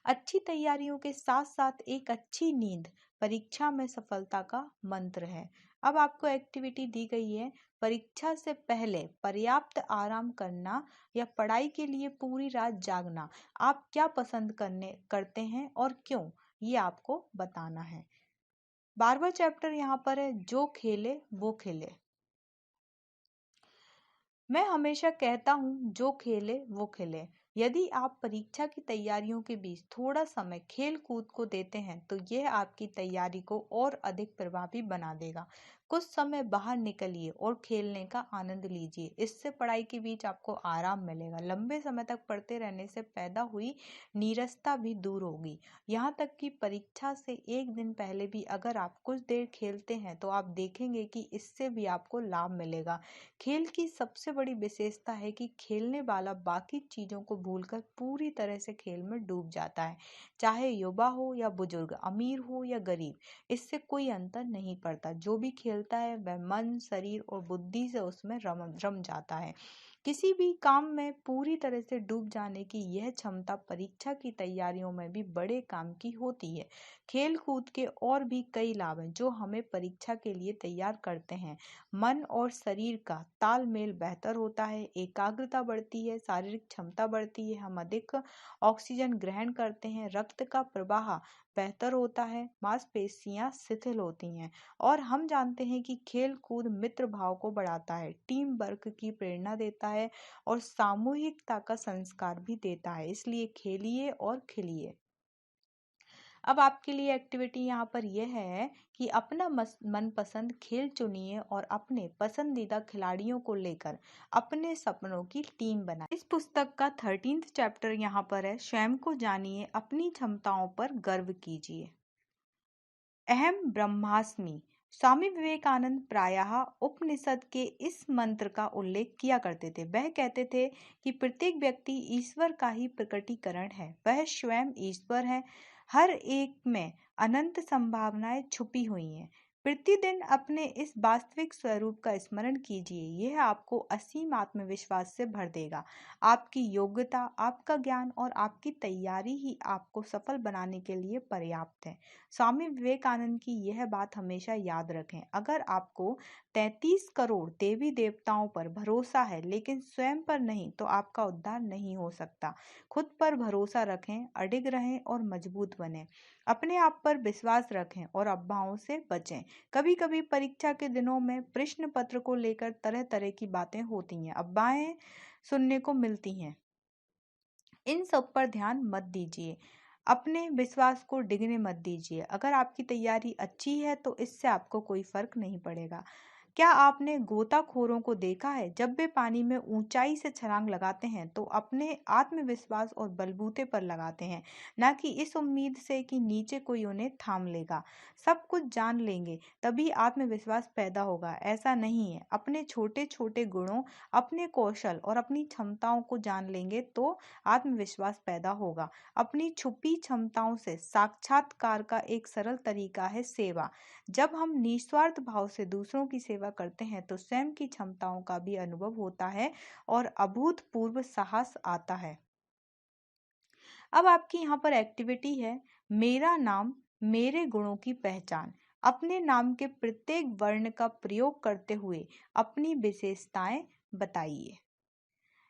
अच्छी तैयारियों के साथ साथ एक अच्छी नींद परीक्षा में सफलता का मंत्र है। अब आपको एक्टिविटी दी गई है, परीक्षा से पहले पर्याप्त आराम करना या पढ़ाई के लिए पूरी रात जागना। आप क्या पसंद करते हैं और क्यों, ये आपको बताना है। 12वां चैप्टर यहाँ पर है, जो खेले वो खेले। मैं हमेशा कहता हूँ, जो खेले वो खेले। यदि आप परीक्षा की तैयारियों के बीच थोड़ा समय खेल कूद को देते हैं तो यह आपकी तैयारी को और अधिक प्रभावी बना देगा। कुछ समय बाहर निकलिए और खेलने का आनंद लीजिए, इससे पढ़ाई के बीच आपको आराम मिलेगा। लंबे समय तक पढ़ते रहने से पैदा हुई नीरसता भी दूर होगी। यहाँ तक कि परीक्षा से एक दिन पहले भी अगर आप कुछ देर खेलते हैं तो आप देखेंगे कि इससे भी आपको लाभ मिलेगा। खेल की सबसे बड़ी विशेषता है कि खेलने वाला बाकी चीजों को भूलकर पूरी तरह से खेल में डूब जाता है। चाहे युवा हो या बुजुर्ग, अमीर हो या गरीब, इससे कोई अंतर नहीं पड़ता। जो भी खेलता है वह मन, शरीर और बुद्धि से उसमें रम रम जाता है। किसी भी काम में पूरी तरह से डूब जाने की यह क्षमता परीक्षा की तैयारियों में भी बड़े काम की होती है। खेल कूद के और भी कई लाभ हैं जो हमें परीक्षा के लिए तैयार करते हैं। मन और शरीर का तालमेल बेहतर होता है, एकाग्रता बढ़ती है, शारीरिक क्षमता बढ़ती है, हम अधिक ऑक्सीजन ग्रहण करते हैं, रक्त का प्रवाह बेहतर होता है, मांसपेशियां शिथिल होती हैं। और हम जानते हैं कि खेल कूद मित्र भाव को बढ़ाता है, टीम वर्क की प्रेरणा देता है और सामूहिकता का संस्कार भी देता है। इसलिए खेलिए और खिलिए। अब आपके लिए एक्टिविटी यहाँ पर यह है कि अपना मनपसंद खेल चुनिए और अपने पसंदीदा खिलाड़ियों को लेकर अपने सपनों की टीम बनाएं। इस पुस्तक का 13th चैप्टर यहाँ पर है, स्वयं को जानिए, अपनी क्षमताओं पर गर्व कीजिए। अहम ब्रह्मास्मि। स्वामी विवेकानंद प्रायः उपनिषद के इस मंत्र का उल्लेख किया करते थे। वह कहते थे कि प्रत्येक व्यक्ति ईश्वर का ही प्रकटीकरण है, वह स्वयं ईश्वर है। हर एक में अनंत संभावनाएं छुपी हुई हैं। प्रतिदिन अपने इस वास्तविक स्वरूप का स्मरण कीजिए, यह आपको असीम आत्मविश्वास से भर देगा। आपकी योग्यता, आपका ज्ञान और आपकी तैयारी ही आपको सफल बनाने के लिए पर्याप्त है। स्वामी विवेकानंद की यह बात हमेशा याद रखें। अगर आपको 33 करोड़ देवी देवताओं पर भरोसा है लेकिन स्वयं पर नहीं, तो आपका उद्धार नहीं हो सकता। खुद पर भरोसा रखें, अडिग रहें और मजबूत बनें। अपने आप पर विश्वास रखें और अफवाहों से बचें। कभी कभी परीक्षा के दिनों में प्रश्न पत्र को लेकर तरह तरह की बातें होती हैं, अफवाहें सुनने को मिलती हैं। इन सब पर ध्यान मत दीजिए, अपने विश्वास को डिगने मत दीजिए। अगर आपकी तैयारी अच्छी है तो इससे आपको कोई फर्क नहीं पड़ेगा। क्या आपने गोताखोरों को देखा है? जब वे पानी में ऊंचाई से छलांग लगाते हैं तो अपने आत्मविश्वास और बलबूते पर लगाते हैं, ना कि इस उम्मीद से कि नीचे कोई उन्हें थाम लेगा। सब कुछ जान लेंगे तभी आत्मविश्वास पैदा होगा, ऐसा नहीं है। अपने छोटे छोटे गुणों, अपने कौशल और अपनी क्षमताओं को जान लेंगे तो आत्मविश्वास पैदा होगा। अपनी छुपी क्षमताओं से साक्षात्कार का एक सरल तरीका है सेवा। जब हम निस्वार्थ भाव से दूसरों की सेवा करते हैं तो स्वयं की क्षमताओं का भी अनुभव होता है और अभूतपूर्व साहस आता है। अब आपकी यहाँ पर एक्टिविटी है, मेरा नाम मेरे गुणों की पहचान। अपने नाम के प्रत्येक वर्ण का प्रयोग करते हुए अपनी विशेषताएं बताइए।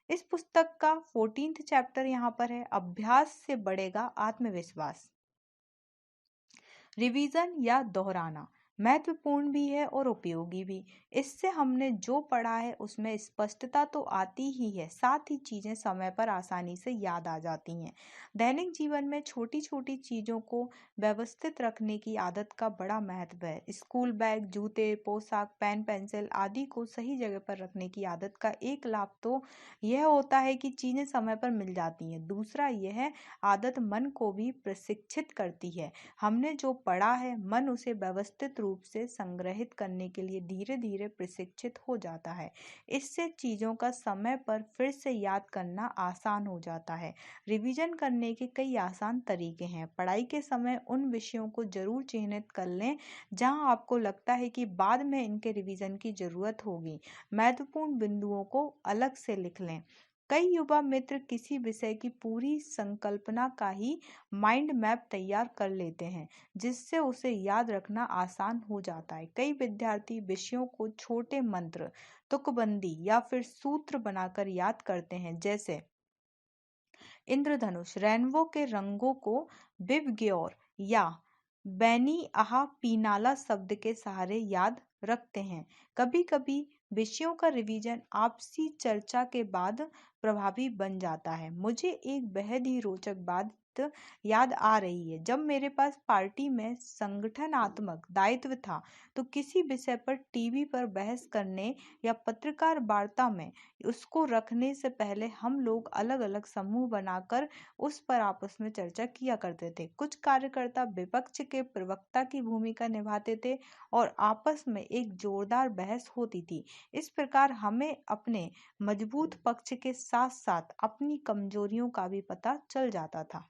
इस पुस्तक का 14th चैप्टर यहाँ पर है, अभ्यास से बढ़ेगा आत्मविश्वास। रिवीजन या दोहराना महत्वपूर्ण भी है और उपयोगी भी। इससे हमने जो पढ़ा है उसमें स्पष्टता तो आती ही है, साथ ही चीजें समय पर आसानी से याद आ जाती हैं। दैनिक जीवन में छोटी छोटी चीजों को व्यवस्थित रखने की आदत का बड़ा महत्व है। स्कूल बैग, जूते, पोशाक, पेन, पेंसिल आदि को सही जगह पर रखने की आदत का एक लाभ तो यह होता है कि चीजें समय पर मिल जाती हैं। दूसरा, यह आदत मन को भी प्रशिक्षित करती है। हमने जो पढ़ा है मन उसे व्यवस्थित रूप से संग्रहित करने के लिए धीरे धीरे प्रशिक्षित हो जाता है। इससे चीजों का समय पर फिर से याद करना आसान हो जाता है। रिवीजन करने के कई आसान तरीके हैं। पढ़ाई के समय उन विषयों को जरूर चिन्हित कर लें जहां आपको लगता है कि बाद में इनके रिवीजन की जरूरत होगी। महत्वपूर्ण बिंदुओं को अलग से लिख लें। कई युवा मित्र किसी विषय की पूरी संकल्पना का ही माइंड मैप तैयार कर लेते हैं, जिससे उसे याद रखना आसान हो जाता है। कई विद्यार्थी विषयों को छोटे मंत्र, तुकबंदी या फिर सूत्र बनाकर याद करते हैं, जैसे इंद्रधनुष, रेनबो के रंगों को विबग्योर या बैनी आहा पीनाला शब्द के सहारे याद रखते हैं। कभी कभी विषयों का रिवीजन आपसी चर्चा के बाद प्रभावी बन जाता है। मुझे एक बेहद ही रोचक बात याद आ रही है। जब मेरे पास पार्टी में संगठनात्मक दायित्व था तो किसी विषय पर टीवी पर बहस करने या पत्रकार वार्ता में उसको रखने से पहले हम लोग अलग अलग समूह बनाकर उस पर आपस में चर्चा किया करते थे। कुछ कार्यकर्ता विपक्ष के प्रवक्ता की भूमिका निभाते थे और आपस में एक जोरदार बहस होती थी। इस प्रकार हमें अपने मजबूत पक्ष के साथ साथ अपनी कमजोरियों का भी पता चल जाता था।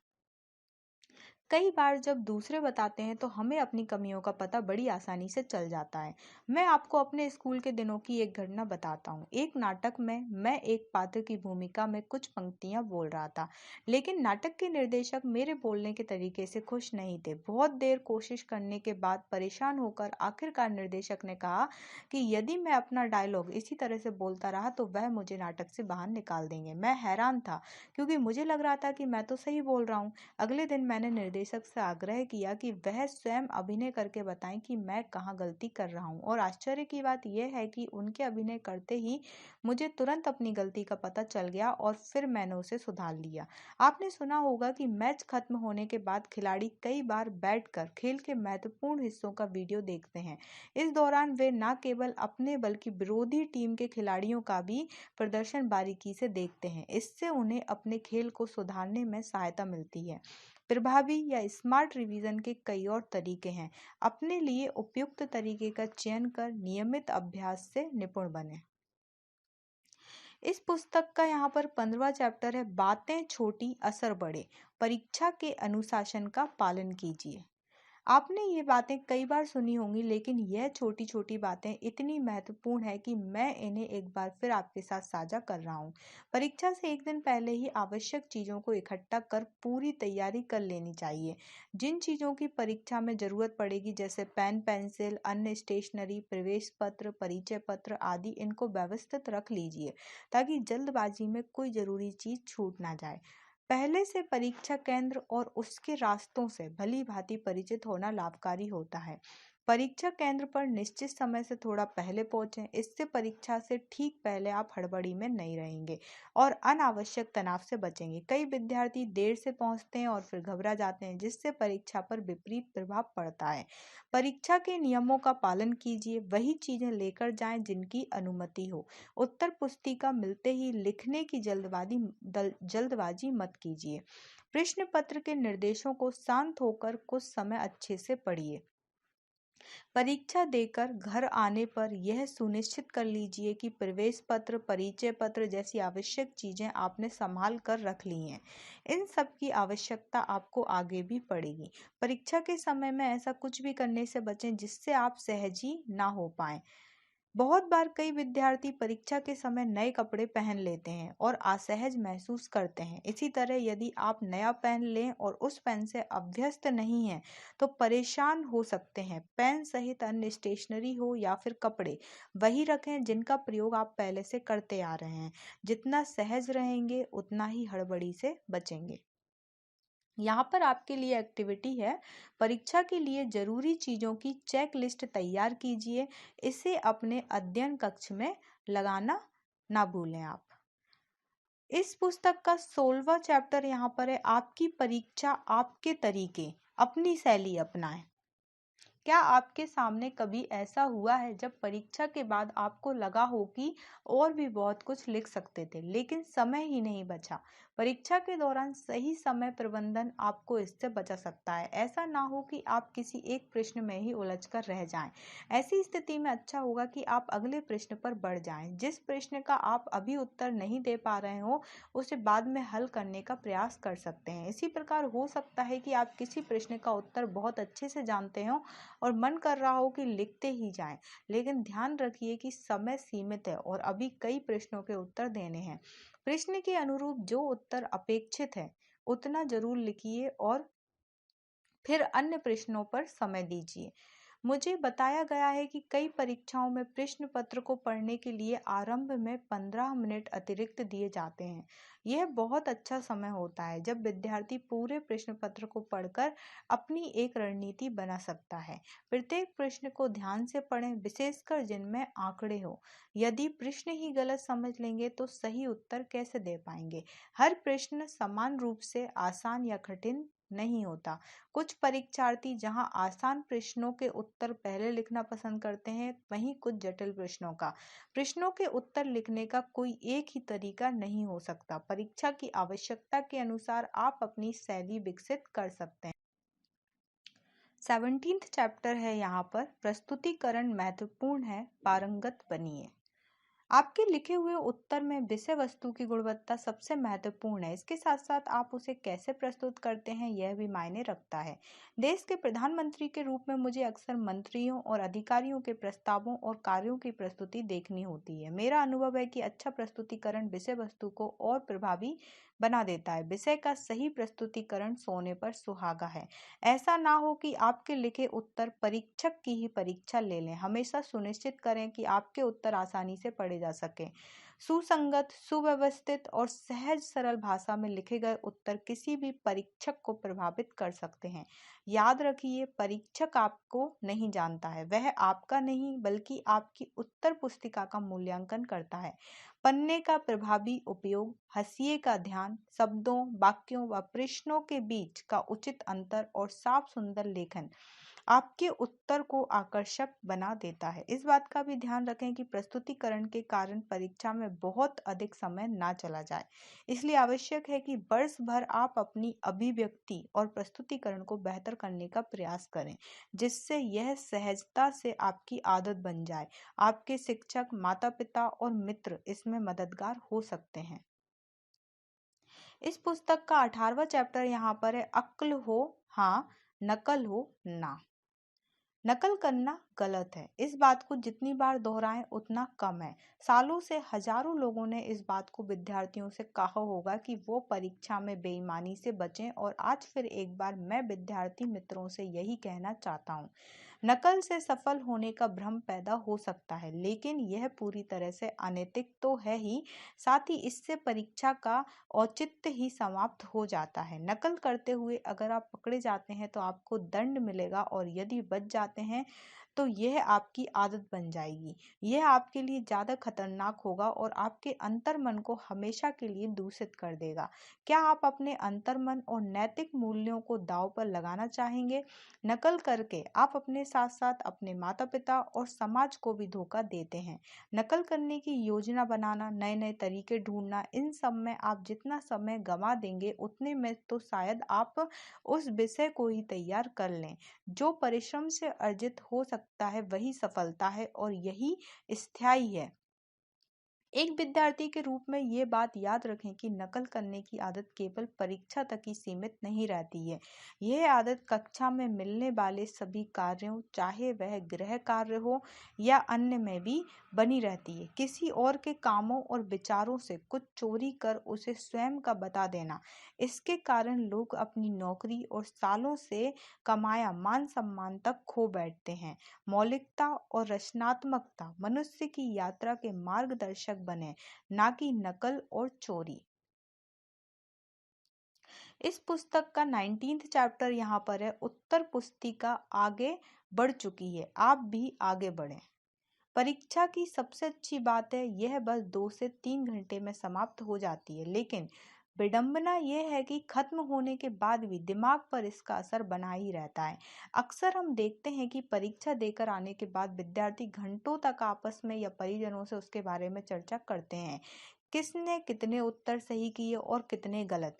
कई बार जब दूसरे बताते हैं तो हमें अपनी कमियों का पता बड़ी आसानी से चल जाता है। मैं आपको अपने स्कूल के दिनों की एक घटना बताता हूँ। एक नाटक में मैं एक पात्र की भूमिका में कुछ पंक्तियाँ बोल रहा था, लेकिन नाटक के निर्देशक मेरे बोलने के तरीके से खुश नहीं थे। बहुत देर कोशिश करने के बाद परेशान होकर आखिरकार निर्देशक ने कहा कि यदि मैं अपना डायलॉग इसी तरह से बोलता रहा तो वह मुझे नाटक से बाहर निकाल देंगे। मैं हैरान था, क्योंकि मुझे लग रहा था कि मैं तो सही बोल रहा हूँ। अगले दिन मैंने निर्देशक से आग्रह किया कि वह स्वयं अभिनय करके बताएं कि मैं कहाँ गलती कर रहा हूँ, और आश्चर्य की बात यह है कि उनके अभिनय करते ही मुझे तुरंत अपनी गलती का पता चल गया और फिर मैंने उसे सुधार लिया। आपने सुना होगा कि मैच खत्म होने के बाद खिलाड़ी कई बार बैठकर खेल के महत्वपूर्ण हिस्सों का वीडियो देखते हैं। इस दौरान वे न केवल अपने बल्कि विरोधी टीम के खिलाड़ियों का भी प्रदर्शन बारीकी से देखते हैं। इससे उन्हें अपने खेल को सुधारने में सहायता मिलती है। प्रभावी या स्मार्ट रिवीजन के कई और तरीके हैं। अपने लिए उपयुक्त तरीके का चयन कर नियमित अभ्यास से निपुण बने। इस पुस्तक का यहाँ पर 15वां चैप्टर है, बातें छोटी असर बड़े। परीक्षा के अनुशासन का पालन कीजिए। आपने ये बातें कई बार सुनी होंगी, लेकिन यह छोटी छोटी बातें इतनी महत्वपूर्ण है कि मैं इन्हें एक बार फिर आपके साथ साझा कर रहा हूँ। परीक्षा से एक दिन पहले ही आवश्यक चीज़ों को इकट्ठा कर पूरी तैयारी कर लेनी चाहिए। जिन चीज़ों की परीक्षा में ज़रूरत पड़ेगी, जैसे पेन, पेंसिल, अन्य स्टेशनरी, प्रवेश पत्र, परिचय पत्र आदि, इनको व्यवस्थित रख लीजिए ताकि जल्दबाजी में कोई ज़रूरी चीज़ छूट ना जाए। पहले से परीक्षा केंद्र और उसके रास्तों से भली भांति परिचित होना लाभकारी होता है। परीक्षा केंद्र पर निश्चित समय से थोड़ा पहले पहुंचें। इससे परीक्षा से ठीक पहले आप हड़बड़ी में नहीं रहेंगे और अनावश्यक तनाव से बचेंगे। कई विद्यार्थी देर से पहुंचते हैं और फिर घबरा जाते हैं, जिससे परीक्षा पर विपरीत प्रभाव पड़ता है। परीक्षा के नियमों का पालन कीजिए। वही चीजें लेकर जाएं जिनकी अनुमति हो। उत्तर पुस्तिका मिलते ही लिखने की जल्दबाजी मत कीजिए। प्रश्न पत्र के निर्देशों को शांत होकर कुछ समय अच्छे से पढ़िए। परीक्षा देकर घर आने पर यह सुनिश्चित कर लीजिए कि प्रवेश पत्र, परिचय पत्र जैसी आवश्यक चीजें आपने संभाल कर रख ली हैं। इन सब की आवश्यकता आपको आगे भी पड़ेगी। परीक्षा के समय में ऐसा कुछ भी करने से बचें जिससे आप सहजी ना हो पाएं। बहुत बार कई विद्यार्थी परीक्षा के समय नए कपड़े पहन लेते हैं और असहज महसूस करते हैं। इसी तरह यदि आप नया पेन लें और उस पेन से अभ्यस्त नहीं हैं, तो परेशान हो सकते हैं। पेन सहित अन्य स्टेशनरी हो या फिर कपड़े, वही रखें जिनका प्रयोग आप पहले से करते आ रहे हैं। जितना सहज रहेंगे उतना ही हड़बड़ी से बचेंगे। यहाँ पर आपके लिए एक्टिविटी है, परीक्षा के लिए जरूरी चीजों की चेक लिस्ट तैयार कीजिए। इसे अपने अध्ययन कक्ष में लगाना ना भूलें आप। इस पुस्तक का 16वां चैप्टर यहाँ पर है, आपकी परीक्षा आपके तरीके, अपनी शैली अपनाएं। क्या आपके सामने कभी ऐसा हुआ है जब परीक्षा के बाद आपको लगा हो कि और भी बहुत कुछ लिख सकते थे, लेकिन समय ही नहीं बचा? परीक्षा के दौरान सही समय प्रबंधन आपको इससे बचा सकता है। ऐसा ना हो कि आप किसी एक प्रश्न में ही उलझकर रह जाएं। ऐसी स्थिति में अच्छा होगा कि आप अगले प्रश्न पर बढ़ जाएं। जिस प्रश्न का आप अभी उत्तर नहीं दे पा रहे हो, उसे बाद में हल करने का प्रयास कर सकते हैं। इसी प्रकार हो सकता है कि आप किसी प्रश्न का उत्तर बहुत अच्छे से जानते हो और मन कर रहा हो कि लिखते ही जाएं, लेकिन ध्यान रखिए कि समय सीमित है और अभी कई प्रश्नों के उत्तर देने हैं। प्रश्न के अनुरूप जो उत्तर अपेक्षित है उतना जरूर लिखिए और फिर अन्य प्रश्नों पर समय दीजिए। मुझे बताया गया है कि कई परीक्षाओं में प्रश्न पत्र को पढ़ने के लिए आरंभ में 15 मिनट अतिरिक्त दिए जाते हैं। यह बहुत अच्छा समय होता है जब विद्यार्थी पूरे प्रश्न पत्र को पढ़कर अपनी एक रणनीति बना सकता है। प्रत्येक प्रश्न को ध्यान से पढ़ें, विशेषकर जिनमें आंकड़े हो। यदि प्रश्न ही गलत समझ लेंगे तो सही उत्तर कैसे दे पाएंगे? हर प्रश्न समान रूप से आसान या कठिन नहीं होता। कुछ परीक्षार्थी जहां आसान प्रश्नों के उत्तर पहले लिखना पसंद करते हैं, वहीं कुछ जटिल प्रश्नों के उत्तर लिखने का कोई एक ही तरीका नहीं हो सकता। परीक्षा की आवश्यकता के अनुसार आप अपनी शैली विकसित कर सकते हैं। 17th चैप्टर है यहाँ पर, प्रस्तुतिकरण महत्वपूर्ण है, पारंगत बनिए। आपके लिखे हुए उत्तर में विषय वस्तु की गुणवत्ता सबसे महत्वपूर्ण है। इसके साथ साथ आप उसे कैसे प्रस्तुत करते हैं यह भी मायने रखता है। देश के प्रधानमंत्री के रूप में मुझे अक्सर मंत्रियों और अधिकारियों के प्रस्तावों और कार्यों की प्रस्तुति देखनी होती है। मेरा अनुभव है कि अच्छा प्रस्तुतिकरण विषय वस्तु को और प्रभावी बना देता है। विषय का सही प्रस्तुतिकरण सोने पर सुहागा है। ऐसा ना हो कि आपके लिखे उत्तर परीक्षक की ही परीक्षा ले लें। हमेशा सुनिश्चित करें कि आपके उत्तर आसानी से पढ़े जा सकें। सुसंगत, सुव्यवस्थित और सहज सरल भाषा में लिखे गए उत्तर किसी भी परीक्षक को प्रभावित कर सकते हैं। याद रखिए, परीक्षक आपको नहीं जानता है, वह आपका नहीं बल्कि आपकी उत्तर पुस्तिका का मूल्यांकन करता है। पन्ने का प्रभावी उपयोग, हाशिए का ध्यान, शब्दों, वाक्यों व प्रश्नों के बीच का उचित अंतर और साफ सुंदर लेखन आपके उत्तर को आकर्षक बना देता है। इस बात का भी ध्यान रखें कि प्रस्तुतिकरण के कारण परीक्षा में बहुत अधिक समय ना चला जाए। इसलिए आवश्यक है कि वर्ष भर आप अपनी अभिव्यक्ति और प्रस्तुतिकरण को बेहतर करने का प्रयास करें, जिससे यह सहजता से आपकी आदत बन जाए। आपके शिक्षक, माता-पिता और मित्र इसमें मददगार हो सकते हैं। इस पुस्तक का 18वां चैप्टर यहाँ पर है, अक्ल हो हाँ, नकल हो ना। नकल करना गलत है। इस बात को जितनी बार दोहराएं उतना कम है। सालों से हजारों लोगों ने इस बात को विद्यार्थियों से कहा होगा कि वो परीक्षा में बेईमानी से बचें, और आज फिर एक बार मैं विद्यार्थी मित्रों से यही कहना चाहता हूँ। नकल से सफल होने का भ्रम पैदा हो सकता है, लेकिन यह पूरी तरह से अनैतिक तो है ही, साथ ही इससे परीक्षा का औचित्य ही समाप्त हो जाता है। नकल करते हुए अगर आप पकड़े जाते हैं तो आपको दंड मिलेगा, और यदि बच जाते हैं तो यह आपकी आदत बन जाएगी। यह आपके लिए ज्यादा खतरनाक होगा और आपके अंतर्मन को हमेशा के लिए दूषित कर देगा। क्या आप अपने अंतर्मन और नैतिक मूल्यों को दांव पर लगाना चाहेंगे? नकल करके आप अपने साथ साथ अपने माता पिता और समाज को भी धोखा देते हैं। नकल करने की योजना बनाना, नए नए तरीके ढूंढना, इन सब में आप जितना समय गंवा देंगे उतने में तो शायद आप उस विषय को ही तैयार कर लें। जो परिश्रम से अर्जित हो सकता है वही सफलता है, और यही स्थायी है। एक विद्यार्थी के रूप में ये बात याद रखें कि नकल करने की आदत केवल परीक्षा तक ही सीमित नहीं रहती है। यह आदत कक्षा में मिलने वाले सभी कार्यों, चाहे वह गृह कार्य हो या अन्य, में भी बनी रहती है। किसी और के कामों और विचारों से कुछ चोरी कर उसे स्वयं का बता देना, इसके कारण लोग अपनी नौकरी और सालों से कमाया मान सम्मान तक खो बैठते हैं। मौलिकता और रचनात्मकता मनुष्य की यात्रा के मार्गदर्शक बने, ना कि नकल और चोरी। इस पुस्तक का 19th चैप्टर यहाँ पर है, उत्तर पुस्तिका आगे बढ़ चुकी है, आप भी आगे बढ़ें। परीक्षा की सबसे अच्छी बात है यह बस 2 से 3 घंटे में समाप्त हो जाती है, लेकिन विडंबना यह है कि खत्म होने के बाद भी दिमाग पर इसका असर बना ही रहता है। अक्सर हम देखते हैं कि परीक्षा देकर आने के बाद विद्यार्थी घंटों तक आपस में या परिजनों से उसके बारे में चर्चा करते हैं। किसने कितने उत्तर सही किए और कितने गलत,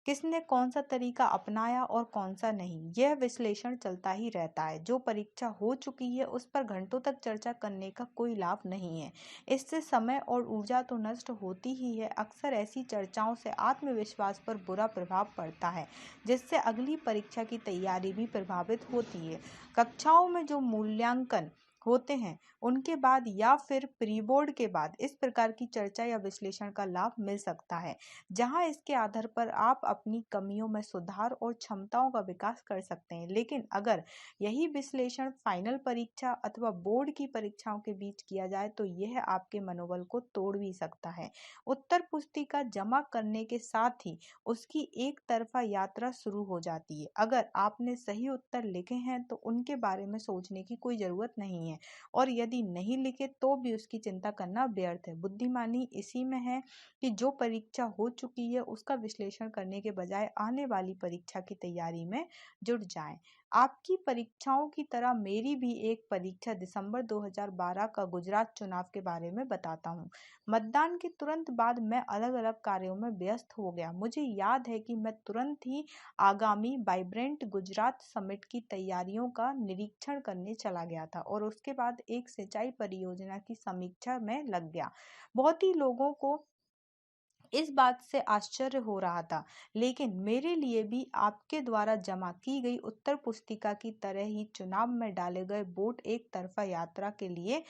किसने कौन सा तरीका अपनाया और कौन सा नहीं, यह विश्लेषण चलता ही रहता है। जो परीक्षा हो चुकी है उस पर घंटों तक चर्चा करने का कोई लाभ नहीं है। इससे समय और ऊर्जा तो नष्ट होती ही है, अक्सर ऐसी चर्चाओं से आत्मविश्वास पर बुरा प्रभाव पड़ता है, जिससे अगली परीक्षा की तैयारी भी प्रभावित होती है। कक्षाओं में जो मूल्यांकन होते हैं उनके बाद या फिर प्री बोर्ड के बाद इस प्रकार की चर्चा या विश्लेषण का लाभ मिल सकता है, जहां इसके आधार पर आप अपनी कमियों में सुधार और क्षमताओं का विकास कर सकते हैं। लेकिन अगर यही विश्लेषण फाइनल परीक्षा अथवा बोर्ड की परीक्षाओं के बीच किया जाए तो यह आपके मनोबल को तोड़ भी सकता है। उत्तर पुस्तिका जमा करने के साथ ही उसकी एक तरफा यात्रा शुरू हो जाती है। अगर आपने सही उत्तर लिखे हैं तो उनके बारे में सोचने की कोई जरूरत नहीं है, और यदि नहीं लिखे तो भी उसकी चिंता करना व्यर्थ है। बुद्धिमानी इसी में है कि जो परीक्षा हो चुकी है उसका विश्लेषण करने के बजाय आने वाली परीक्षा की तैयारी में जुट जाएं। आपकी परीक्षाओं की तरह मेरी भी एक परीक्षा दिसंबर 2012 का गुजरात चुनाव के बारे में बताता हूँ। मतदान के तुरंत बाद मैं अलग अलग कार्यों में व्यस्त हो गया। मुझे याद है कि मैं तुरंत ही आगामी वाइब्रेंट गुजरात समिट की तैयारियों का निरीक्षण करने चला गया था, और उसके उसके बाद एक सिंचाई परियोजना की समीक्षा में लग गया। बहुत ही लोगों को इस बात से आश्चर्य हो रहा था, लेकिन मेरे लिए भी आपके द्वारा जमा की गई उत्तर पुस्तिका की तरह ही चुनाव में डाले गए वोट एक तरफा यात्रा के लिए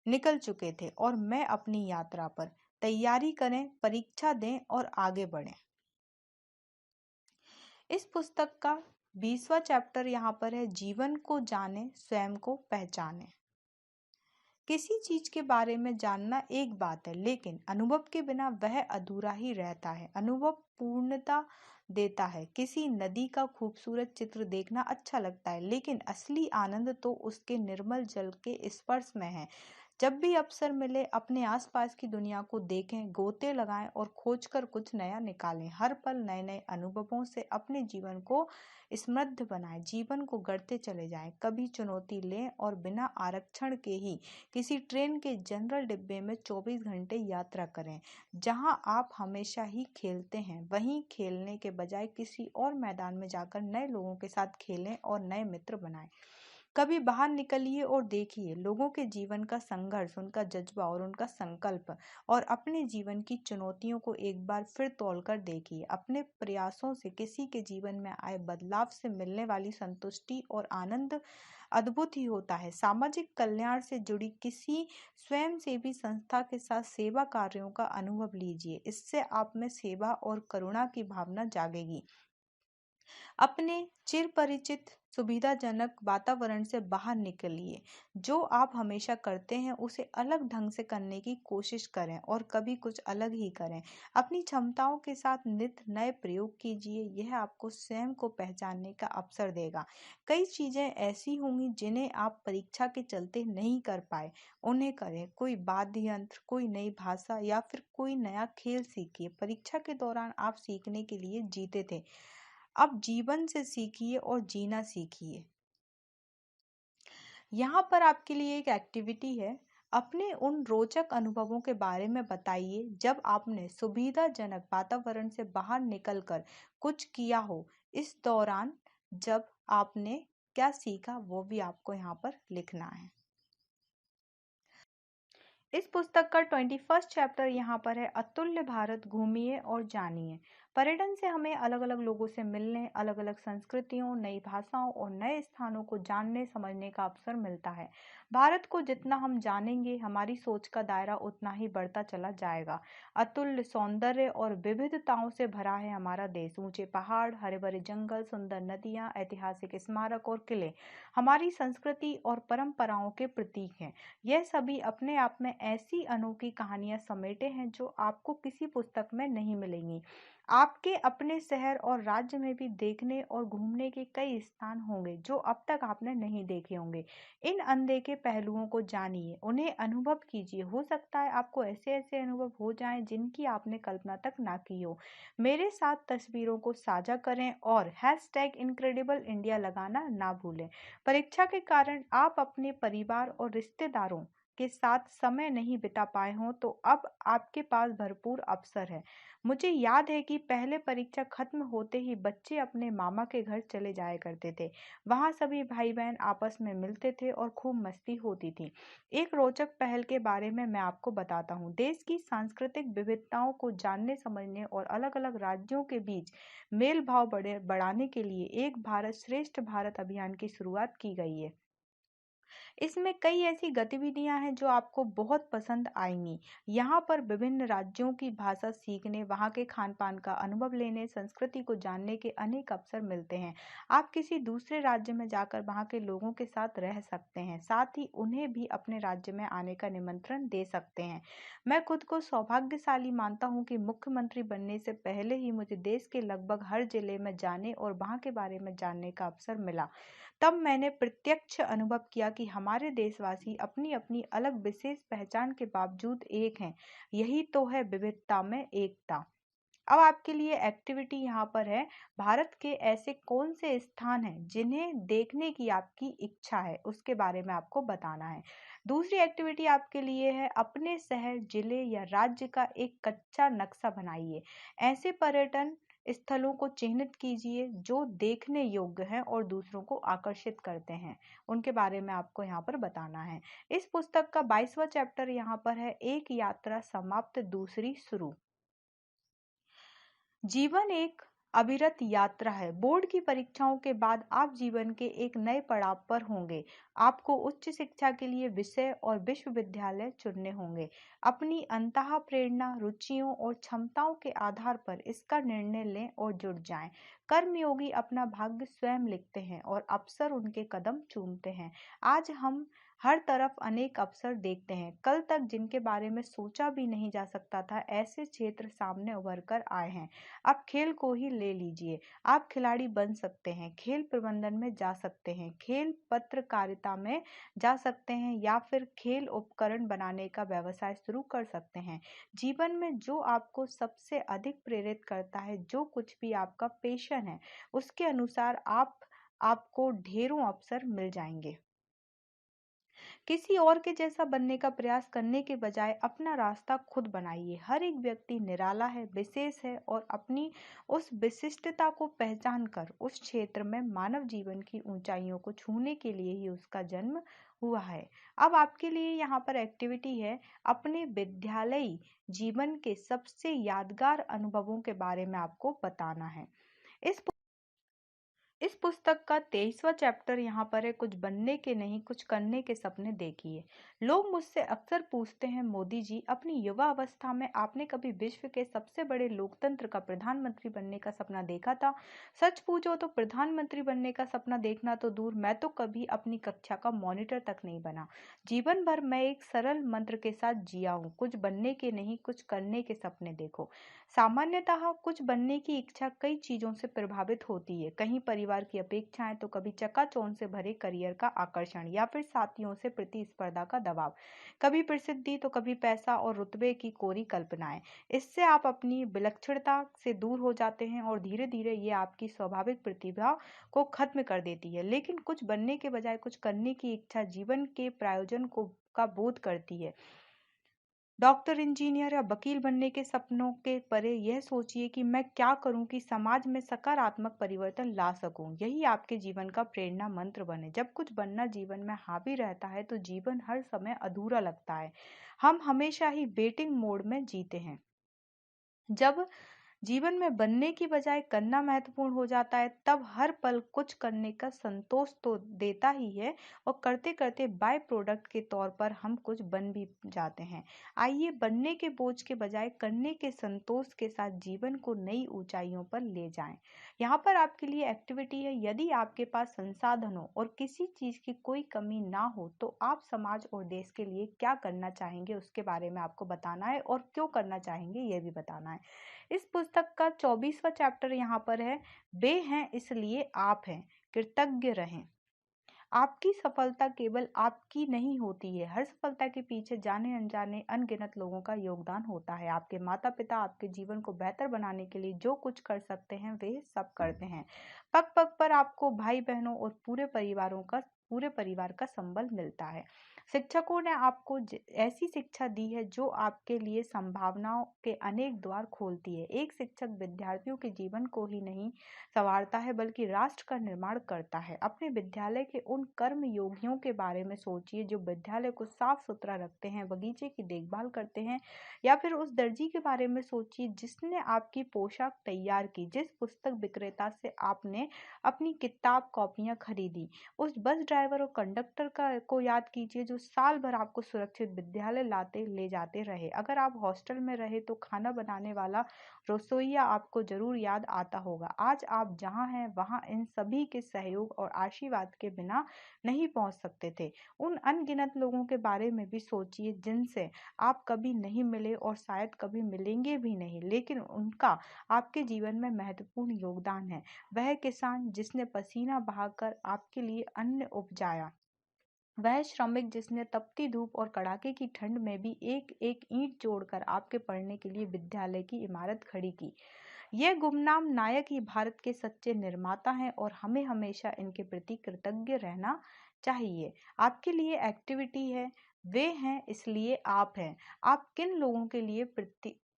निकल चुके थे और मैं अपनी यात्रा पर तैयारी करें, परीक्षा दें और आगे बढ़ें। इस पुस्तक का 20वां चैप्टर यहाँ पर है, जीवन को जाने, स्वयं को पहचाने। किसी चीज के बारे में जानना एक बात है, लेकिन अनुभव के बिना वह अधूरा ही रहता है। अनुभव पूर्णता देता है। किसी नदी का खूबसूरत चित्र देखना अच्छा लगता है, लेकिन असली आनंद तो उसके निर्मल जल के स्पर्श में है। जब भी अवसर मिले अपने आसपास की दुनिया को देखें, गोते लगाएं और खोजकर कुछ नया निकालें। हर पल नए नए अनुभवों से अपने जीवन को समृद्ध बनाएं। जीवन को गढ़ते चले जाएं। कभी चुनौती लें और बिना आरक्षण के ही किसी ट्रेन के जनरल डिब्बे में 24 घंटे यात्रा करें। जहां आप हमेशा ही खेलते हैं, वहीं खेलने के बजाय किसी और मैदान में जाकर नए लोगों के साथ खेलें और नए मित्र बनाएं। कभी बाहर निकलिए और देखिए लोगों के जीवन का संघर्ष, उनका जज्बा और उनका संकल्प, और अपने जीवन की चुनौतियों को एक बार फिर तौलकर देखिए। अपने प्रयासों से किसी के जीवन में आए बदलाव से मिलने वाली संतुष्टि और आनंद अद्भुत ही होता है। सामाजिक कल्याण से जुड़ी किसी स्वयंसेवी संस्था के साथ सेवा कार्यों का अनुभव लीजिए। इससे आप में सेवा और करुणा की भावना जागेगी। अपने चिर परिचित सुविधाजनक वातावरण से बाहर निकलिए। जो आप हमेशा करते हैं उसे अलग ढंग से करने की कोशिश करें और कभी कुछ अलग ही करें। अपनी क्षमताओं के साथ नित नए प्रयोग कीजिए। यह आपको स्वयं को पहचानने का अवसर देगा। कई चीजें ऐसी होंगी जिन्हें आप परीक्षा के चलते नहीं कर पाए, उन्हें करें। कोई वाद्य यंत्र, कोई नई भाषा या फिर कोई नया खेल सीखिए। परीक्षा के दौरान आप सीखने के लिए जीते थे, अब जीवन से सीखिए और जीना सीखिए। यहाँ पर आपके लिए एक एक्टिविटी है। अपने उन रोचक अनुभवों के बारे में बताइए जब आपने सुविधाजनक वातावरण से बाहर निकलकर कुछ किया हो। इस दौरान जब आपने क्या सीखा वो भी आपको यहाँ पर लिखना है। इस पुस्तक का 21st चैप्टर यहाँ पर है, अतुल्य भारत, घूमिए और जानिए। पर्यटन से हमें अलग अलग लोगों से मिलने, अलग अलग संस्कृतियों, नई भाषाओं और नए स्थानों को जानने समझने का अवसर मिलता है। भारत को जितना हम जानेंगे, हमारी सोच का दायरा उतना ही बढ़ता चला जाएगा। अतुल्य सौंदर्य और विविधताओं से भरा है हमारा देश। ऊंचे पहाड़, हरे भरे जंगल, सुंदर नदियां, ऐतिहासिक स्मारक और किले हमारी संस्कृति और परंपराओं के प्रतीक हैं। यह सभी अपने आप में ऐसी अनोखी कहानियां समेटे हैं जो आपको किसी पुस्तक में नहीं मिलेंगी। आपके अपने शहर और राज्य में भी देखने और घूमने के कई स्थान होंगे जो अब तक आपने नहीं देखे होंगे। इन अनदेखे पहलुओं को जानिए, उन्हें अनुभव कीजिए। हो सकता है आपको ऐसे ऐसे अनुभव हो जाएं जिनकी आपने कल्पना तक ना की हो। मेरे साथ तस्वीरों को साझा करें और #इनक्रेडिबल इंडिया लगाना ना भूलें। परीक्षा के कारण आप अपने परिवार और रिश्तेदारों के साथ समय नहीं बिता पाए हों तो अब आपके पास भरपूर अवसर है। मुझे याद है कि पहले परीक्षा खत्म होते ही बच्चे अपने मामा के घर चले जाया करते थे। वहां सभी भाई बहन आपस में मिलते थे और खूब मस्ती होती थी। एक रोचक पहल के बारे में मैं आपको बताता हूँ। देश की सांस्कृतिक विविधताओं को जानने समझने और अलग अलग राज्यों के बीच मेल भाव बढ़ाने के लिए एक भारत श्रेष्ठ भारत अभियान की शुरुआत की गई है। इसमें कई ऐसी गतिविधियां हैं जो आपको बहुत पसंद आएंगी। यहाँ पर विभिन्न राज्यों की भाषा सीखने, वहाँ के खान पान का अनुभव लेने, संस्कृति को जानने के अनेक अवसर मिलते हैं। आप किसी दूसरे राज्य में जाकर वहाँ के लोगों के साथ रह सकते हैं, साथ ही उन्हें भी अपने राज्य में आने का निमंत्रण दे सकते हैं। मैं खुद को सौभाग्यशाली मानता हूँ कि मुख्यमंत्री बनने से पहले ही मुझे देश के लगभग हर जिले में जाने और वहाँ के बारे में जानने का अवसर मिला। तब मैंने प्रत्यक्ष अनुभव किया कि हमारे देशवासी अपनी अपनी अलग विशेष पहचान के बावजूद एक हैं। यही तो है विविधता में एकता। अब आपके लिए एक्टिविटी यहाँ पर है, भारत के ऐसे कौन से स्थान हैं जिन्हें देखने की आपकी इच्छा है, उसके बारे में आपको बताना है। दूसरी एक्टिविटी आपके लिए है, अपने शहर, जिले या राज्य का एक कच्चा नक्शा बनाइए। ऐसे पर्यटन स्थलों को चिन्हित कीजिए जो देखने योग्य हैं और दूसरों को आकर्षित करते हैं। उनके बारे में आपको यहाँ पर बताना है। इस पुस्तक का 22वां चैप्टर यहाँ पर है, एक यात्रा समाप्त दूसरी शुरू। जीवन एक अविरत यात्रा है। बोर्ड की परीक्षाओं के बाद आप जीवन के एक नए पड़ाव पर होंगे। आपको उच्च शिक्षा के लिए विषय और विश्वविद्यालय चुनने होंगे। अपनी अंतः प्रेरणा, रुचियों और क्षमताओं के आधार पर इसका निर्णय लें और जुड़ जाएं। कर्मयोगी अपना भाग्य स्वयं लिखते हैं और अवसर उनके कदम चूमते हैं। आज हम हर तरफ अनेक अवसर देखते हैं। कल तक जिनके बारे में सोचा भी नहीं जा सकता था, ऐसे क्षेत्र सामने उभर कर आए हैं। आप खेल को ही ले लीजिए। आप खिलाड़ी बन सकते हैं, खेल प्रबंधन में जा सकते हैं, खेल पत्रकारिता में जा सकते हैं या फिर खेल उपकरण बनाने का व्यवसाय शुरू कर सकते हैं। जीवन में जो आपको सबसे अधिक प्रेरित करता है, जो कुछ भी आपका पैशन है, उसके अनुसार आपको ढेरों अवसर मिल जाएंगे। किसी और के जैसा बनने का प्रयास करने के बजाय अपना रास्ता खुद बनाइए। हर एक व्यक्ति निराला है, विशेष है और अपनी उस विशिष्टता को पहचान कर उस क्षेत्र में मानव जीवन की ऊंचाइयों को छूने के लिए ही उसका जन्म हुआ है। अब आपके लिए यहाँ पर एक्टिविटी है, अपने विद्यालयी जीवन के सबसे यादगार अनुभवों के बारे में आपको बताना है। इस इस पुस्तक का 23वां चैप्टर यहाँ पर है, कुछ बनने के नहीं कुछ करने के सपने देखिए। लोग मुझसे अक्सर पूछते हैं, मोदी जी, अपनी युवा अवस्था में आपने कभी विश्व के सबसे बड़े लोकतंत्र का प्रधानमंत्री बनने का सपना देखा था? सच पूछो तो प्रधानमंत्री बनने का सपना देखना तो दूर, मैं तो कभी अपनी कक्षा का मॉनिटर तक नहीं बना। जीवन भर मैं एक सरल मंत्र के साथ जिया हूँ, कुछ बनने के नहीं कुछ करने के सपने देखो। सामान्यतः कुछ बनने की इच्छा कई चीजों से प्रभावित होती है, कहीं परिवार की अपेक्षाएं, तो कभी चकाचौंध से भरे करियर का आकर्षण या फिर साथियों से प्रतिस्पर्धा का दबाव, कभी प्रसिद्धि तो कभी पैसा और रुतबे की कोरी कल्पनाएं। इससे आप अपनी विलक्षणता से दूर हो जाते हैं और धीरे धीरे ये आपकी स्वाभाविक प्रतिभा को खत्म कर देती है। लेकिन कुछ बनने के बजाय कुछ करने की इच्छा जीवन के प्रायोजन को का बोध करती है। डॉक्टर, इंजीनियर या वकील बनने के सपनों के परे यह सोचिए कि मैं क्या करूं कि समाज में सकारात्मक परिवर्तन ला सकूं। यही आपके जीवन का प्रेरणा मंत्र बने। जब कुछ बनना जीवन में हावी रहता है तो जीवन हर समय अधूरा लगता है। हम हमेशा ही वेटिंग मोड में जीते हैं। जब जीवन में बनने की बजाय करना महत्वपूर्ण हो जाता है, तब हर पल कुछ करने का संतोष तो देता ही है और करते करते बाय प्रोडक्ट के तौर पर हम कुछ बन भी जाते हैं। आइए बनने के बोझ के बजाय करने के संतोष के साथ जीवन को नई ऊंचाइयों पर ले जाएं। यहाँ पर आपके लिए एक्टिविटी है, यदि आपके पास संसाधन हो और किसी चीज की कोई कमी ना हो तो आप समाज और देश के लिए क्या करना चाहेंगे उसके बारे में आपको बताना है और क्यों करना चाहेंगे ये भी बताना है। इस पुस्तक का 24वां चैप्टर यहाँ पर है, वे हैं इसलिए आप हैं, कृतज्ञ रहें। आपकी सफलता केवल आपकी नहीं होती है, हर सफलता के पीछे जाने अनजाने अनगिनत लोगों का योगदान होता है। आपके माता पिता आपके जीवन को बेहतर बनाने के लिए जो कुछ कर सकते हैं वे सब करते हैं। पग पग पर आपको भाई बहनों और पूरे परिवार का संबल मिलता है। शिक्षकों ने आपको ऐसी शिक्षा दी है जो आपके लिए संभावनाओं के अनेक द्वार खोलती है। एक शिक्षक विद्यार्थियों के जीवन को ही नहीं संवारता है बल्कि राष्ट्र का निर्माण करता है। अपने विद्यालय के उन कर्म योगियों के बारे में सोचिए जो विद्यालय को साफ सुथरा रखते हैं, बगीचे की देखभाल करते हैं, या फिर उस दर्जी के बारे में सोचिए जिसने आपकी पोशाक तैयार की, जिस पुस्तक विक्रेता से आपने अपनी किताब कॉपियां खरीदी, उस बस ड्राइवर और कंडक्टर को याद कीजिए जो साल भर आपको सुरक्षित विद्यालय लाते ले जाते रहे। अगर आप हॉस्टल में रहे तो खाना बनाने वाला रसोइया आपको जरूर याद आता होगा। आज आप जहाँ हैं वहाँ इन सभी के सहयोग और आशीर्वाद के बिना नहीं पहुंच सकते थे। उन अनगिनत लोगों के बारे में भी सोचिए जिनसे आप कभी नहीं मिले और शायद कभी मिलेंगे भी नहीं, लेकिन उनका आपके जीवन में महत्वपूर्ण योगदान है। वह किसान जिसने पसीना बहाकर आपके लिए अन्न उपजाया, वह श्रमिक जिसने तपती धूप और कड़ाके की ठंड में भी एक एक ईंट जोड़कर आपके पढ़ने के लिए विद्यालय की इमारत खड़ी की। ये गुमनाम नायक ही भारत के सच्चे निर्माता हैं और हमें हमेशा इनके प्रति कृतज्ञ रहना चाहिए। आपके लिए एक्टिविटी है, वे हैं इसलिए आप हैं। आप किन लोगों के लिए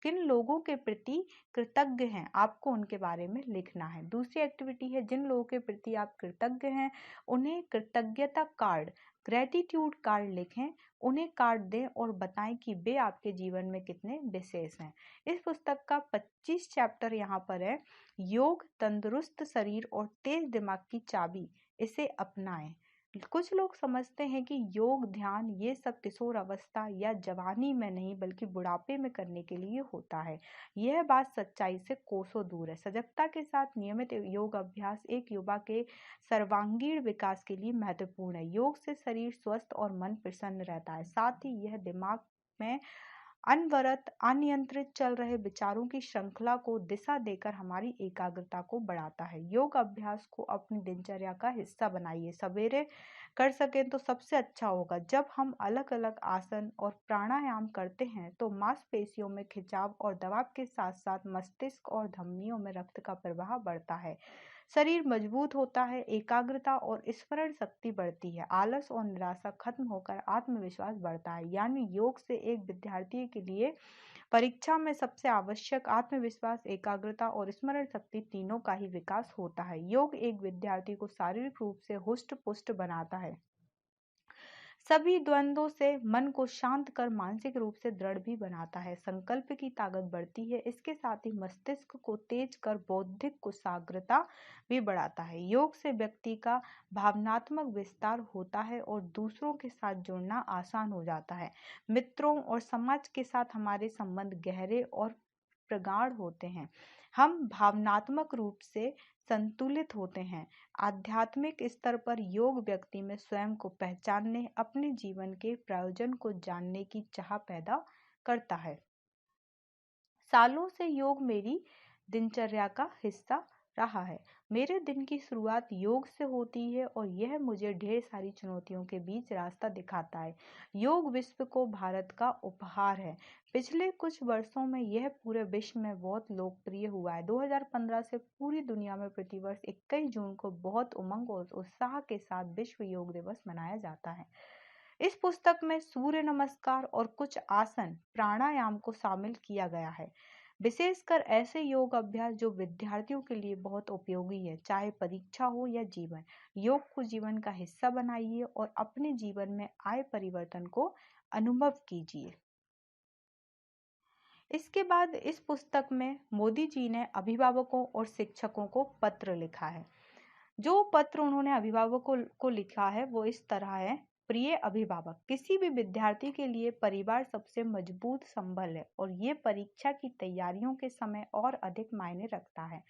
किन लोगों के प्रति कृतज्ञ हैं, आपको उनके बारे में लिखना है। दूसरी एक्टिविटी है, जिन लोगों के प्रति आप कृतज्ञ हैं उन्हें कृतज्ञता कार्ड, ग्रेटिट्यूड कार्ड लिखें, उन्हें कार्ड दें और बताएं कि वे आपके जीवन में कितने विशेष हैं। इस पुस्तक का 25 चैप्टर यहाँ पर है। योग, तंदुरुस्त शरीर और तेज दिमाग की चाबी, इसे अपनाएं। कुछ लोग समझते हैं कि योग, ध्यान ये सब किशोर अवस्था या जवानी में नहीं बल्कि बुढ़ापे में करने के लिए होता है। यह बात सच्चाई से कोसों दूर है। सजगता के साथ नियमित योग अभ्यास एक युवा के सर्वांगीण विकास के लिए महत्वपूर्ण है। योग से शरीर स्वस्थ और मन प्रसन्न रहता है। साथ ही यह दिमाग में अनवरत अनियंत्रित चल रहे विचारों की श्रृंखला को दिशा देकर हमारी एकाग्रता को बढ़ाता है। योग अभ्यास को अपनी दिनचर्या का हिस्सा बनाइए। सवेरे कर सकें तो सबसे अच्छा होगा। जब हम अलग अलग आसन और प्राणायाम करते हैं तो मांसपेशियों में खिंचाव और दबाव के साथ साथ मस्तिष्क और धमनियों में रक्त का प्रवाह बढ़ता है। शरीर मजबूत होता है, एकाग्रता और स्मरण शक्ति बढ़ती है, आलस और निराशा खत्म होकर आत्मविश्वास बढ़ता है। यानी योग से एक विद्यार्थी के लिए परीक्षा में सबसे आवश्यक आत्मविश्वास, एकाग्रता और स्मरण शक्ति तीनों का ही विकास होता है। योग एक विद्यार्थी को शारीरिक रूप से हुष्ट पुष्ट बनाता है, सभी द्वंद्वों से मन को शांत कर मानसिक रूप से दृढ़ भी बनाता है। संकल्प की ताकत बढ़ती है। इसके साथ ही मस्तिष्क को तेज कर बौद्धिक कुशाग्रता भी बढ़ाता है। योग से व्यक्ति का भावनात्मक विस्तार होता है और दूसरों के साथ जुड़ना आसान हो जाता है। मित्रों और समाज के साथ हमारे संबंध गहरे और प्रगाढ़ होते हैं। हम भावनात्मक रूप से संतुलित होते हैं। आध्यात्मिक स्तर पर योग व्यक्ति में स्वयं को पहचानने, अपने जीवन के प्रयोजन को जानने की चाह पैदा करता है। सालों से योग मेरी दिनचर्या का हिस्सा रहा है। मेरे दिन की शुरुआत योग से होती है और यह मुझे ढेर सारी चुनौतियों के बीच रास्ता दिखाता है। योग विश्व को भारत का उपहार है। पिछले कुछ वर्षों में यह पूरे विश्व में बहुत लोकप्रिय हुआ है। 2015 से पूरी दुनिया में प्रतिवर्ष 21 जून को बहुत उमंग और उत्साह के साथ विश्व योग दिवस मनाया जाता है। इस पुस्तक में सूर्य नमस्कार और कुछ आसन, प्राणायाम को शामिल किया गया है, विशेषकर ऐसे योग अभ्यास जो विद्यार्थियों के लिए बहुत उपयोगी है, चाहे परीक्षा हो या जीवन। योग को जीवन का हिस्सा बनाइए और अपने जीवन में आए परिवर्तन को अनुभव कीजिए। इसके बाद इस पुस्तक में मोदी जी ने अभिभावकों और शिक्षकों को पत्र लिखा है। जो पत्र उन्होंने अभिभावकों को लिखा है वो इस तरह है। प्रिय अभिभावक, किसी भी विद्यार्थी के लिए परिवार सबसे मजबूत संबल है और ये परीक्षा की तैयारियों के समय और अधिक मायने रखता है।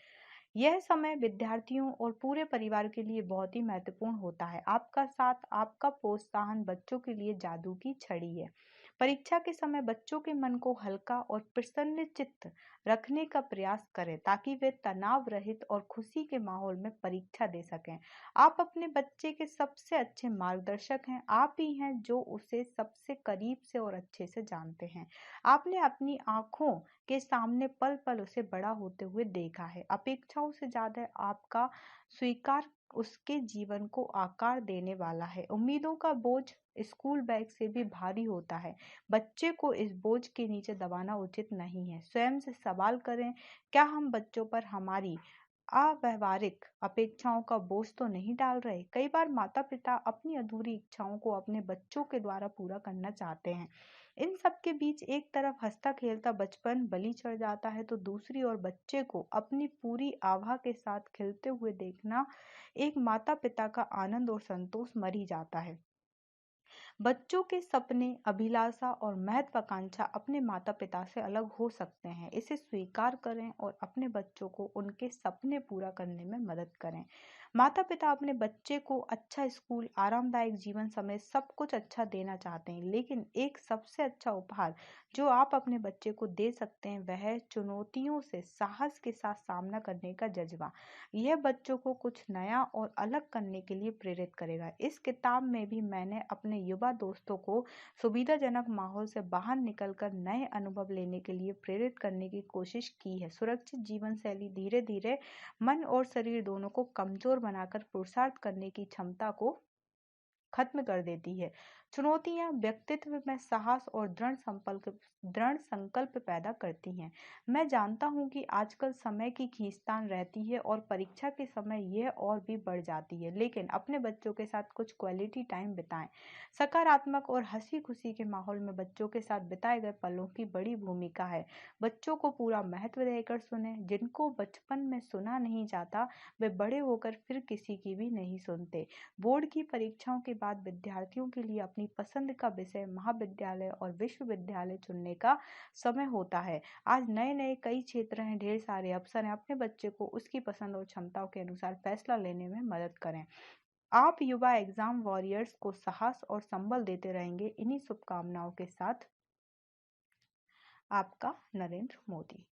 यह समय विद्यार्थियों और पूरे परिवार के लिए बहुत ही महत्वपूर्ण होता है। आपका साथ, आपका प्रोत्साहन बच्चों के लिए जादू की छड़ी है। परीक्षा के समय बच्चों के मन को हल्का और प्रसन्न चित्त रखने का प्रयास करें ताकि वे तनाव रहित और खुशी के माहौल में परीक्षा दे सकें। आप अपने बच्चे के सबसे अच्छे मार्गदर्शक हैं। आप ही हैं जो उसे सबसे करीब से और अच्छे से जानते हैं। आपने अपनी आंखों के सामने पल पल उसे बड़ा होते हुए देखा है। अपेक्षाओं से ज्यादा आपका स्वीकार उसके जीवन को आकार देने वाला है। उम्मीदों का बोझ स्कूल बैग से भी भारी होता है। बच्चे को इस बोझ के नीचे दबाना उचित नहीं है। स्वयं से सवाल करें, क्या हम बच्चों पर हमारी अव्यवहारिक अपेक्षाओं का बोझ तो नहीं डाल रहे? कई बार माता पिता अपनी अधूरी इच्छाओं को अपने बच्चों के द्वारा पूरा करना चाहते हैं। इन सब के बीच एक तरफ हंसता खेलता बचपन बलि चढ़ जाता है तो दूसरी ओर बच्चे को अपनी पूरी आभा के साथ खिलते हुए देखना एक माता पिता का आनंद और संतोष मर ही जाता है। बच्चों के सपने, अभिलाषा और महत्वाकांक्षा अपने माता पिता से अलग हो सकते हैं। इसे स्वीकार करें और अपने बच्चों को उनके सपने पूरा करने में मदद करें। माता पिता अपने बच्चे को अच्छा स्कूल, आरामदायक जीवन समेत सब कुछ अच्छा देना चाहते हैं, लेकिन एक सबसे अच्छा उपहार जो आप अपने बच्चे को दे सकते हैं वह है चुनौतियों से साहस के साथ सामना करने का जज्बा। यह बच्चों को कुछ नया और अलग करने के लिए प्रेरित करेगा। इस किताब में भी मैंने अपने युवा दोस्तों को सुविधाजनक माहौल से बाहर निकलकर नए अनुभव लेने के लिए प्रेरित करने की कोशिश की है। सुरक्षित जीवन शैली धीरे धीरे मन और शरीर दोनों को कमजोर बनाकर पुरुषार्थ करने की क्षमता को खत्म कर देती है। चुनौतियां व्यक्तित्व में साहस और दृढ़ संकल्प पैदा करती हैं। मैं जानता हूं कि आजकल समय की खींचतान रहती है और परीक्षा के समय यह और भी बढ़ जाती है, लेकिन अपने बच्चों के साथ कुछ क्वालिटी टाइम बिताएं। सकारात्मक और हंसी खुशी के माहौल में बच्चों के साथ बिताए गए पलों की बड़ी भूमिका है। बच्चों को पूरा महत्व देकर सुने। जिनको बचपन में सुना नहीं जाता, वे बड़े होकर फिर किसी की भी नहीं सुनते। बोर्ड की परीक्षाओं के बाद विद्यार्थियों के लिए अपनी पसंद का विषय, महाविद्यालय और विश्वविद्यालय चुनने का समय होता है। आज नए नए कई क्षेत्र हैं, ढेर सारे अवसर हैं। अपने बच्चे को उसकी पसंद और क्षमताओं के अनुसार फैसला लेने में मदद करें। आप युवा एग्जाम वॉरियर्स को साहस और संबल देते रहेंगे। इन्हीं शुभकामनाओं के साथ आपका नरेंद्र मोदी।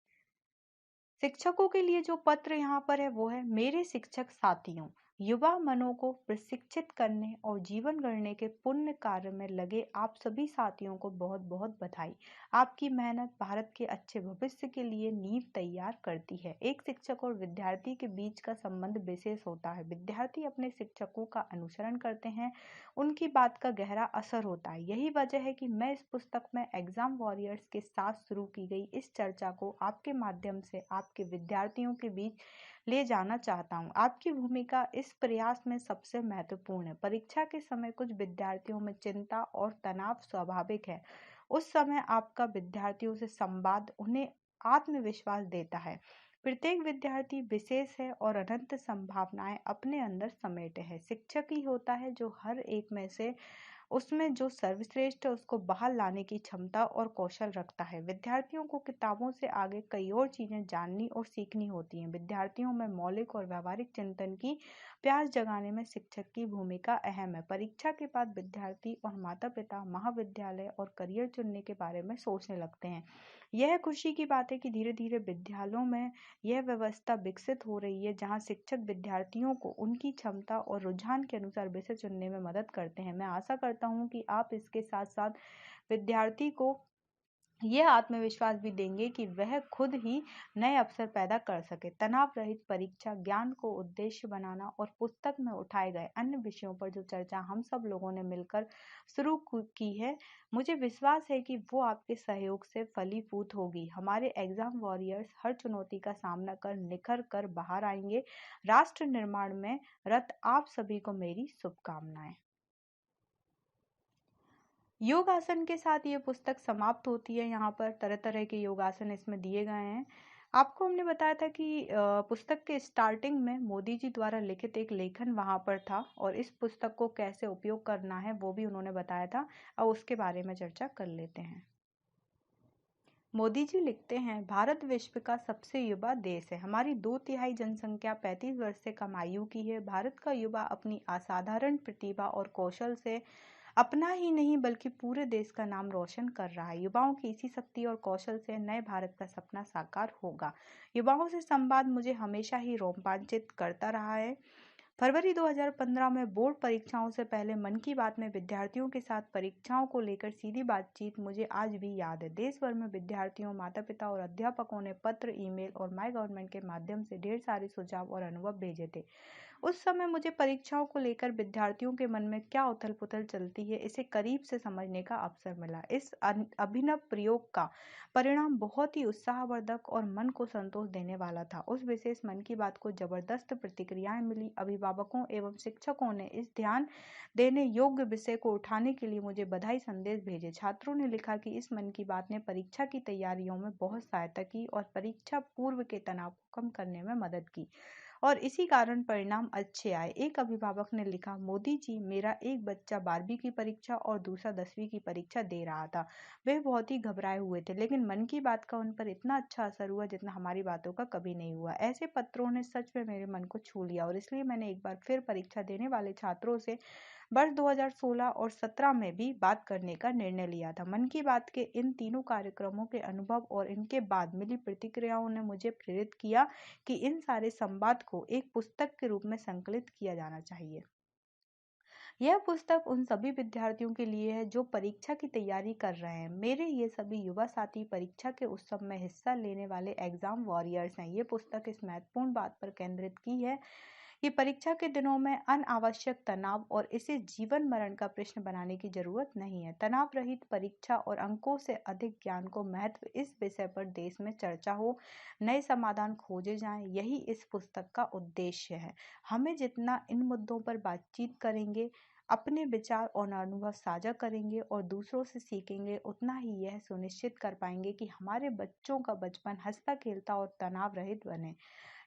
शिक्षकों के लिए जो पत्र यहाँ पर है वो है, मेरे शिक्षक साथियों, युवा मनों को प्रशिक्षित करने और जीवन गढ़ने के पुण्य कार्य में लगे आप सभी साथियों को बहुत बहुत बधाई। आपकी मेहनत भारत के अच्छे भविष्य के लिए नींव तैयार करती है। एक शिक्षक और विद्यार्थी के बीच का संबंध विशेष होता है। विद्यार्थी अपने शिक्षकों का अनुसरण करते हैं, उनकी बात का गहरा असर होता है। यही वजह है कि मैं इस पुस्तक में एग्जाम वॉरियर्स के साथ शुरू की गई इस चर्चा को आपके माध्यम से आपके विद्यार्थियों के बीच ले जाना चाहता हूँ। आपकी भूमिका इस प्रयास में सबसे महत्वपूर्ण है। परीक्षा के समय कुछ विद्यार्थियों में चिंता और तनाव स्वाभाविक है। उस समय आपका विद्यार्थियों से संवाद उन्हें आत्मविश्वास देता है। प्रत्येक विद्यार्थी विशेष है और अनंत संभावनाएं अपने अंदर समेटे है। शिक्षक ही होता है जो हर एक में से उसमें जो सर्वश्रेष्ठ है उसको बाहर लाने की क्षमता और कौशल रखता है। विद्यार्थियों को किताबों से आगे कई और चीजें जाननी और सीखनी होती हैं। विद्यार्थियों में मौलिक और व्यवहारिक चिंतन की प्यास जगाने में शिक्षक की भूमिका अहम है। परीक्षा के बाद विद्यार्थी और माता पिता महाविद्यालय और करियर चुनने के बारे में सोचने लगते हैं। यह खुशी की बात है कि धीरे धीरे विद्यालयों में यह व्यवस्था विकसित हो रही है, जहां शिक्षक विद्यार्थियों को उनकी क्षमता और रुझान के अनुसार विषय चुनने में मदद करते हैं। मैं आशा करता हूं कि आप इसके साथ साथ विद्यार्थी को यह आत्मविश्वास भी देंगे कि वह खुद ही नए अवसर पैदा कर सके। तनाव रहित परीक्षा, ज्ञान को उद्देश्य बनाना और पुस्तक में उठाए गए अन्य विषयों पर जो चर्चा हम सब लोगों ने मिलकर शुरू की है, मुझे विश्वास है कि वो आपके सहयोग से फलीभूत होगी। हमारे एग्जाम वॉरियर्स हर चुनौती का सामना कर निखर कर बाहर आएंगे। राष्ट्र निर्माण में रत आप सभी को मेरी शुभकामनाएं। योगासन के साथ ये पुस्तक समाप्त होती है। यहाँ पर तरह तरह के योगासन इसमें दिए गए हैं। आपको हमने बताया था कि पुस्तक के स्टार्टिंग में मोदी जी द्वारा लिखित एक लेखन वहाँ पर था और इस पुस्तक को कैसे उपयोग करना है वो भी उन्होंने बताया था। अब उसके बारे में चर्चा कर लेते हैं। मोदी जी लिखते हैं, भारत विश्व का सबसे युवा देश है। हमारी 2/3 जनसंख्या 35 वर्ष से कम आयु की है। भारत का युवा अपनी असाधारण प्रतिभा और कौशल से अपना ही नहीं बल्कि पूरे देश का नाम रोशन कर रहा है। युवाओं की इसी शक्ति और कौशल से नए भारत का सपना साकार होगा। युवाओं से संवाद मुझे हमेशा ही रोमांचित करता रहा है। फरवरी 2015 में बोर्ड परीक्षाओं से पहले मन की बात में विद्यार्थियों के साथ परीक्षाओं को लेकर सीधी बातचीत मुझे आज भी याद है। देश भर में विद्यार्थियों, माता पिता और अध्यापकों ने पत्र, ईमेल और माय गवर्नमेंट के माध्यम से ढेर सारे सुझाव और अनुभव भेजे थे। उस समय मुझे परीक्षाओं को लेकर विद्यार्थियों के मन में क्या उथल पुथल चलती है, इसे करीब से समझने का अवसर मिला। इस अभिनव प्रयोग का परिणाम बहुत ही उत्साहवर्धक और मन को संतोष देने वाला था। उस विशेष मन की बात को जबरदस्त प्रतिक्रियाएं मिली। अभिभावकों एवं शिक्षकों ने इस ध्यान देने योग्य विषय को उठाने के लिए मुझे बधाई संदेश भेजे। छात्रों ने लिखा कि इस मन की बात ने परीक्षा की तैयारियों में बहुत सहायता की और परीक्षा पूर्व के तनाव को कम करने में मदद की और इसी कारण परिणाम अच्छे आए। एक अभिभावक ने लिखा, मोदी जी, मेरा एक बच्चा 12वीं की परीक्षा और दूसरा 10वीं की परीक्षा दे रहा था। वे बहुत ही घबराए हुए थे, लेकिन मन की बात का उन पर इतना अच्छा असर हुआ जितना हमारी बातों का कभी नहीं हुआ। ऐसे पत्रों ने सच में मेरे मन को छू लिया और इसलिए मैंने एक बार फिर परीक्षा देने वाले छात्रों से वर्ष 2016 और 17 में भी बात करने का निर्णय लिया था। मन की बात के इन तीनों कार्यक्रमों के अनुभव और इनके बाद मिली प्रतिक्रियाओं ने मुझे प्रेरित किया कि इन सारे संवाद को एक पुस्तक के रूप में संकलित किया जाना चाहिए। यह पुस्तक उन सभी विद्यार्थियों के लिए है जो परीक्षा की तैयारी कर रहे हैं। मेरे ये सभी युवा साथी परीक्षा के उत्सव में हिस्सा लेने वाले एग्जाम वॉरियर्स हैं। ये पुस्तक इस महत्वपूर्ण बात पर केंद्रित की है कि परीक्षा के दिनों में अनावश्यक तनाव और इसे जीवन मरण का प्रश्न बनाने की जरूरत नहीं है। तनाव रहित परीक्षा और अंकों से अधिक ज्ञान को महत्व, इस विषय पर देश में चर्चा हो, नए समाधान खोजे जाएं, यही इस पुस्तक का उद्देश्य है। हमें जितना इन मुद्दों पर बातचीत करेंगे, अपने विचार और अनुभव साझा करेंगे और दूसरों से सीखेंगे, उतना ही यह सुनिश्चित कर पाएंगे कि हमारे बच्चों का बचपन हंसता खेलता और तनाव रहित बने।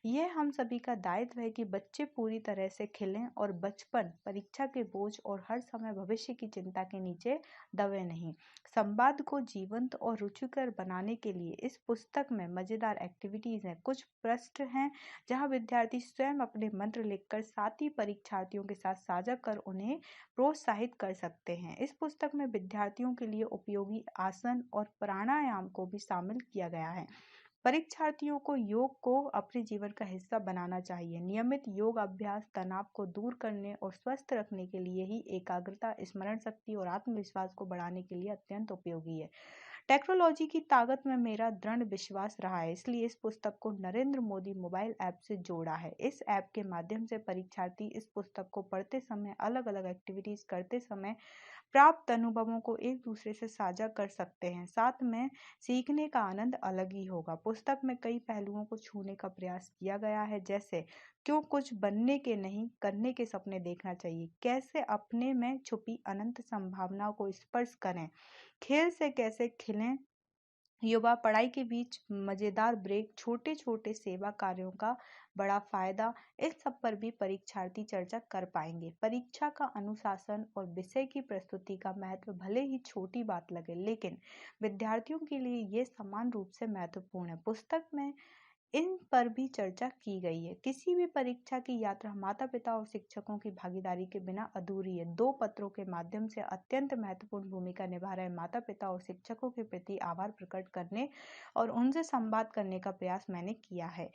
यह हम सभी का दायित्व है कि बच्चे पूरी तरह से खिलें और बचपन परीक्षा के बोझ और हर समय भविष्य की चिंता के नीचे दबे नहीं। संवाद को जीवंत और रुचिकर बनाने के लिए इस पुस्तक में मजेदार एक्टिविटीज हैं। कुछ पृष्ठ हैं जहां विद्यार्थी स्वयं अपने मंत्र लिखकर साथी परीक्षार्थियों के साथ साझा कर उन्हें प्रोत्साहित कर सकते हैं। इस पुस्तक में विद्यार्थियों के लिए उपयोगी आसन और प्राणायाम को भी शामिल किया गया है। परीक्षार्थियों को योग को अपने जीवन का हिस्सा बनाना चाहिए। नियमित योग अभ्यास तनाव को दूर करने और स्वस्थ रखने के लिए ही एकाग्रता, स्मरण शक्ति और आत्मविश्वास को बढ़ाने के लिए अत्यंत उपयोगी है। टेक्नोलॉजी की ताकत में मेरा दृढ़ विश्वास रहा है, इसलिए इस पुस्तक को नरेंद्र मोदी मोबाइल ऐप से जोड़ा है। इस ऐप के माध्यम से परीक्षार्थी इस पुस्तक को पढ़ते समय, अलग अलग एक्टिविटीज करते समय प्राप्त अनुभवों को एक दूसरे से साझा कर सकते हैं। साथ में सीखने का आनंद अलग ही होगा। पुस्तक में कई पहलुओं को छूने का प्रयास किया गया है, जैसे क्यों कुछ बनने के नहीं करने के सपने देखना चाहिए, कैसे अपने में छुपी अनंत संभावनाओं को स्पर्श करें, खेल से कैसे खिलें, युवा पढ़ाई के बीच मजेदार ब्रेक, छोटे छोटे सेवा कार्यों का बड़ा फायदा, इस सब पर भी परीक्षार्थी चर्चा कर पाएंगे। परीक्षा का अनुशासन और विषय की प्रस्तुति का महत्व भले ही छोटी बात लगे, लेकिन विद्यार्थियों के लिए ये समान रूप से महत्वपूर्ण है। पुस्तक में इन पर भी चर्चा की गई है। किसी भी परीक्षा की यात्रा माता पिता और शिक्षकों की भागीदारी के बिना अधूरी है। 2 पत्रों के माध्यम से अत्यंत महत्वपूर्ण भूमिका निभा रहे माता पिता और शिक्षकों के प्रति आभार प्रकट करने और उनसे संवाद करने का प्रयास मैंने किया है।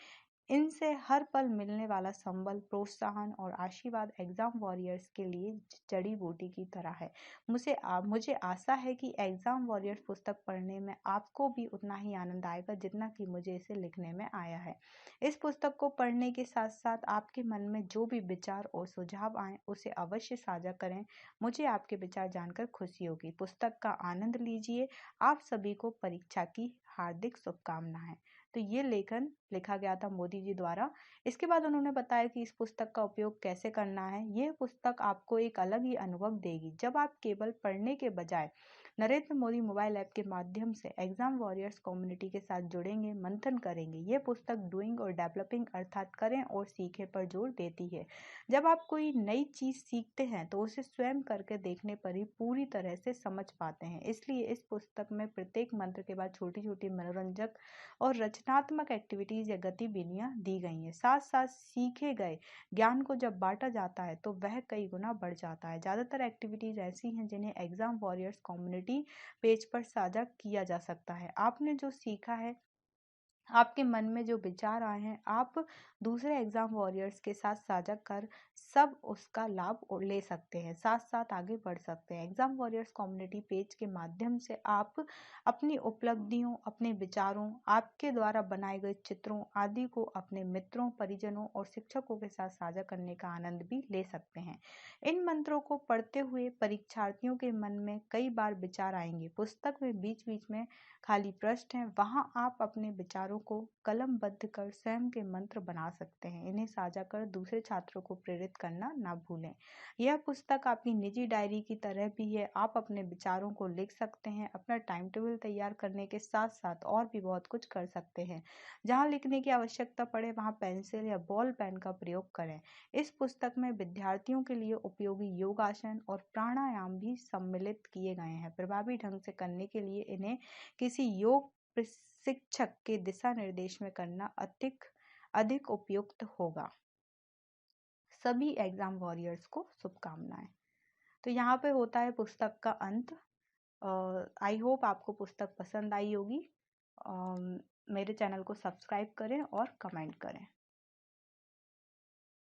इनसे हर पल मिलने वाला संबल, प्रोत्साहन और आशीर्वाद एग्जाम वॉरियर्स के लिए जड़ी बूटी की तरह है। मुझे आशा है कि एग्जाम वॉरियर्स पुस्तक पढ़ने में आपको भी उतना ही आनंद आएगा जितना कि मुझे इसे लिखने में आया है। इस पुस्तक को पढ़ने के साथ साथ आपके मन में जो भी विचार और सुझाव आए उसे अवश्य साझा करें। मुझे आपके विचार जानकर खुशी होगी। पुस्तक का आनंद लीजिए। आप सभी को परीक्षा की हार्दिक शुभकामनाएं। तो ये लेखन लिखा गया था मोदी जी द्वारा। इसके बाद उन्होंने बताया कि इस पुस्तक का उपयोग कैसे करना है। यह पुस्तक आपको एक अलग ही अनुभव देगी जब आप केवल पढ़ने के बजाय नरेंद्र मोदी मोबाइल ऐप के माध्यम से एग्जाम वॉरियर्स कम्युनिटी के साथ जुड़ेंगे, मंथन करेंगे। यह पुस्तक डूइंग और डेवलपिंग अर्थात करें और सीखें पर जोर देती है। जब आप कोई नई चीज सीखते हैं तो उसे स्वयं करके देखने पर ही पूरी तरह से समझ पाते हैं। इसलिए इस पुस्तक में प्रत्येक मंत्र के बाद छोटी छोटी मनोरंजक और रचनात्मक एक्टिविटीज या गतिविधियां दी गई हैं। साथ साथ सीखे गए ज्ञान को जब बांटा जाता है तो वह कई गुना बढ़ जाता है। ज्यादातर एक्टिविटीज ऐसी हैं जिन्हें एग्जाम वॉरियर्स कम्युनिटी पेज पर साझा किया जा सकता है। आपने जो सीखा है, आपके मन में जो विचार आए हैं, आप दूसरे एग्जाम वॉरियर्स के साथ साझा कर सब उसका लाभ ले सकते हैं, साथ साथ आगे बढ़ सकते हैं। एग्जाम वॉरियर्स कम्युनिटी पेज के माध्यम से आप अपनी उपलब्धियों, अपने विचारों, आपके द्वारा बनाए गए चित्रों आदि को अपने मित्रों, परिजनों और शिक्षकों के साथ साझा करने का आनंद भी ले सकते हैं। इन मंत्रों को पढ़ते हुए परीक्षार्थियों के मन में कई बार विचार आएंगे। पुस्तक में बीच बीच में खाली पृष्ठ हैं, वहां आप अपने विचारों को कलमबद्ध कर स्वयं के मंत्र बना सकते हैं। इन्हें साझा कर दूसरे छात्रों को प्रेरित करना ना भूलें। यह पुस्तक आपकी निजी डायरी की तरह भी है। आप अपने विचारों को लिख सकते हैं, अपना टाइम टेबल तैयार करने के साथ साथ और भी बहुत कुछ कर सकते हैं। जहां लिखने की आवश्यकता पड़े वहां पेंसिल या बॉल पेन का प्रयोग करें। इस पुस्तक में विद्यार्थियों के लिए उपयोगी योगासन और प्राणायाम भी सम्मिलित किए गए हैं। प्रभावी ढंग से करने के लिए इन्हें किसी योग प्रशिक्षक के दिशा निर्देश में करना अधिक उपयुक्त होगा। सभी एग्जाम वॉरियर्स को शुभकामनाएं। तो यहाँ पे होता है पुस्तक का अंत। आई होप आपको पुस्तक पसंद आई होगी। मेरे चैनल को सब्सक्राइब करें और कमेंट करें।